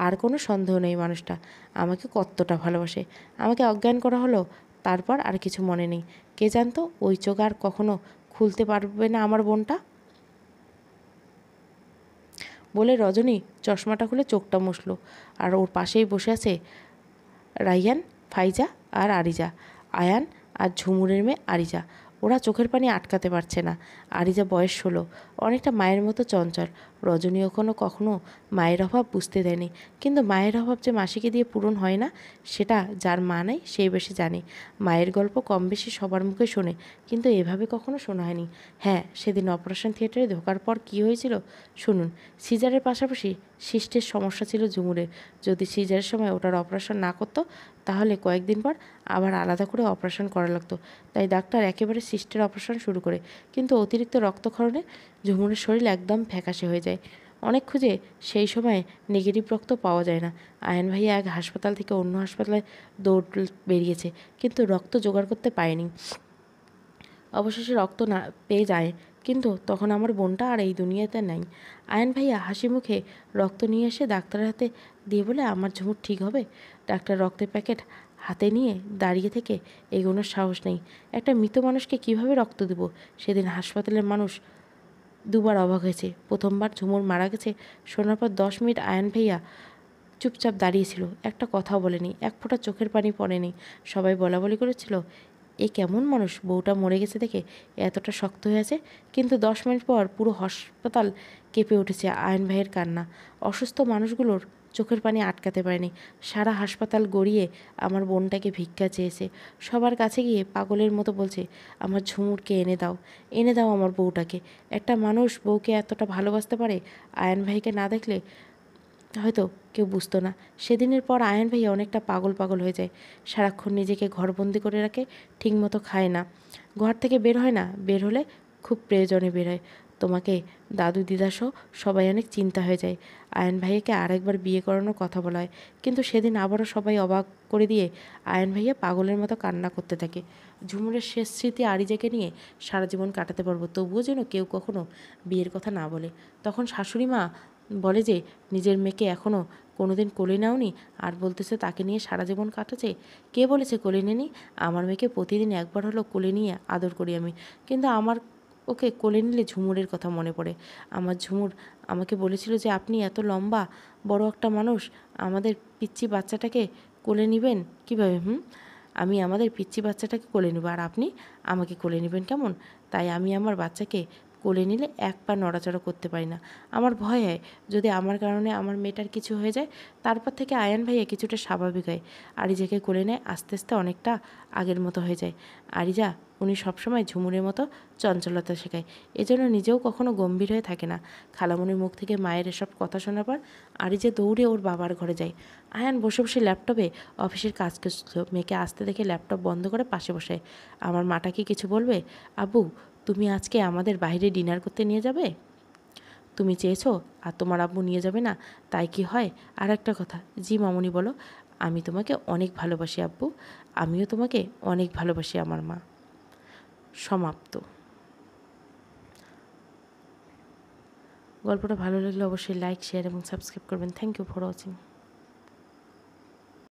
আর কোনো সন্দেহ নেই মানুষটা আমাকে কতটা ভালোবাসে। আমাকে অজ্ঞান করা হলো, তারপর আর কিছু মনে নেই। কে জানতো ওই চোখ আর কখনো খুলতে পারবে না আমার বোনটা। বলে রজনী চশমাটা খুলে চোখটা মুছলো। আর ওর পাশেই বসে আছে রাইয়ান, ফাইজা আর আরিজা। আয়ান আর ঝুমুরের মেয়ে আরিজা। ওরা চোখের পানি আটকাতে পারছে না। আরিজা বয়স 16, অনেকটা মায়ের মতো চঞ্চল। রজনী কখনো মায়ের অভাব বুঝতে দেয়নি, কিন্তু মায়ের অভাব যে মাসিকে দিয়ে পূরণ হয় না, সেটা যার মা নেই সেই বেশি জানে। মায়ের গল্প কম বেশি সবার মুখে শোনে, কিন্তু এভাবে কখনো শোনা হয়নি। হ্যাঁ, সেদিন অপারেশন থিয়েটারে ঢোকার পর কী হয়েছিল শুনুন। সিজারের পাশাপাশি সিস্টের সমস্যা ছিল ঝুমুরের। যদি সিজারের সময় ওটার অপারেশন না করতো, তাহলে কয়েকদিন পর আবার আলাদা করে অপারেশন করা লাগতো। তাই ডাক্তার একেবারে সিস্টের অপারেশন শুরু করে, কিন্তু অতিরিক্ত রক্তক্ষরণে ঝুমুরের শরীর একদম ফ্যাকাশে হয়ে যায়। অনেক খুঁজে সেই সময় নেগেটিভ রক্ত পাওয়া যায় না। আয়ন ভাইয়া এক হাসপাতাল থেকে অন্য হাসপাতালে দৌড় বেরিয়েছে, কিন্তু রক্ত জোগাড় করতে পারেনি। অবশেষে রক্ত না পেয়ে যায়, কিন্তু তখন আমার বোনটা আর এই দুনিয়াতে নাই। আয়ন ভাইয়া হাসি মুখে রক্ত নিয়ে এসে ডাক্তারের হাতে দিয়ে বলে, আমার ঝুমুর ঠিক হবে। ডাক্তার রক্তের প্যাকেট হাতে নিয়ে দাঁড়িয়ে থেকে এগোনোর সাহস নেই। একটা মৃত মানুষকে কিভাবে রক্ত দেব? সেদিন হাসপাতালের মানুষ 2বার অবাক হয়েছে। প্রথমবার ঝুমুর মারা গেছে শোনার পর 10 মিনিট আয়ন ভাইয়া চুপচাপ দাঁড়িয়েছিল, একটা কথাও বলেনি, এক ফোঁটা চোখের পানি পড়েনি। সবাই বলাবলি করেছিল, এ কেমন মানুষ, বউটা মরে গেছে দেখে এতটা শক্ত হয়ে আছে। কিন্তু 10 মিনিট পর পুরো হাসপাতাল কেঁপে উঠেছে আয়ন ভাইয়ের কান্না। অসুস্থ মানুষগুলোর চোখের পানি আটকাতে পারেনি। সারা হাসপাতাল গড়িয়ে আমার বোনটাকে ভিক্ষা চেয়েছে। সবার কাছে গিয়ে পাগলের মতো বলছে, আমার ঝুমুরকে এনে দাও, এনে দাও আমার বউটাকে। একটা মানুষ বউকে এতটা ভালোবাসতে পারে, আয়ন ভাইকে না দেখলে হয়তো কেউ বুঝতো না। সেদিনের পর আয়ন ভাইয়া অনেকটা পাগল পাগল হয়ে যায়। সারাক্ষণ নিজেকে ঘরবন্দি করে রাখে, ঠিকমতো খায় না, ঘর থেকে বের হয় না, বের হলে খুব প্রয়োজনে বের হয়। তোমাকে দাদু দিদাসহ সবাই অনেক চিন্তা হয়ে যায়। আয়ন ভাইয়াকে আরেকবার বিয়ে করানোর কথা বলা হয়, কিন্তু সেদিন আবারও সবাই অবাক করে দিয়ে আয়ন ভাইয়া পাগলের মতো কান্না করতে থাকে। ঝুমুরের শেষ স্মৃতি আরিজাকে নিয়ে সারা জীবন কাটাতে পারবো, তবুও যেন কেউ কখনো বিয়ের কথা না বলে। তখন শাশুড়ি মা বলে যে নিজের মেয়েকে এখনও কোনোদিন কোলে নাওনি আর বলতেছে তাকে নিয়ে সারা জীবন কাটাচ্ছে? কে বলেছে কোলে নেনি? আমার মেয়েকে প্রতিদিন একবার হলো কোলে নিয়ে আদর করি আমি, কিন্তু আমার ওকে কোলে নিলে ঝুমুরের কথা মনে পড়ে। আমার ঝুমুর আমাকে বলেছিল যে আপনি এত লম্বা বড় একটা মানুষ, আমাদের পিচ্চি বাচ্চাটাকে কোলে নেবেন কীভাবে? আমি আমাদের পিচ্চি বাচ্চাটাকে কোলে নেব আর আপনি আমাকে কোলে নেবেন কেমন? তাই আমি আমার বাচ্চাকে কোলে নিলে এক পা নড়াচড়া করতে পারি না। আমার ভয় হয় যদি আমার কারণে আমার মেয়েটার কিছু হয়ে যায়। তারপর থেকে আয়ান ভাইয়া কিছুটা স্বাভাবিক হয়, আরিজাকে কোলে নেয়, আস্তে আস্তে অনেকটা আগের মতো হয়ে যায়। আরিজা উনি সবসময় ঝুমুরের মতো চঞ্চলতা শেখায়, এজন্য নিজেও কখনো গম্ভীর হয়ে থাকে না। খালামণির মুখ থেকে মায়ের এসব কথা শোনার পর আরিজা দৌড়ে ওর বাবার ঘরে যায়। আয়ান বসে বসে ল্যাপটপে অফিসের কাজ করছিল, মেয়েকে আসতে দেখে ল্যাপটপ বন্ধ করে পাশে বসে। আমার মাটা কি কিছু বলবে? আব্বু, তুমি আজকে আমাদের বাইরে ডিনার করতে নিয়ে যাবে? তুমি চেয়েছো আর তোমার আব্বু নিয়ে যাবে না, তাই কি হয়? আর একটা কথা, জি মামুনি বলো। আমি তোমাকে অনেক ভালোবাসি আব্বু, আমিও তোমাকে অনেক ভালোবাসি আমার মা। সমাপ্ত। গল্পটা ভালো লাগলে অবশ্যই লাইক, শেয়ার এবং সাবস্ক্রাইব করবেন। Thank you for watching.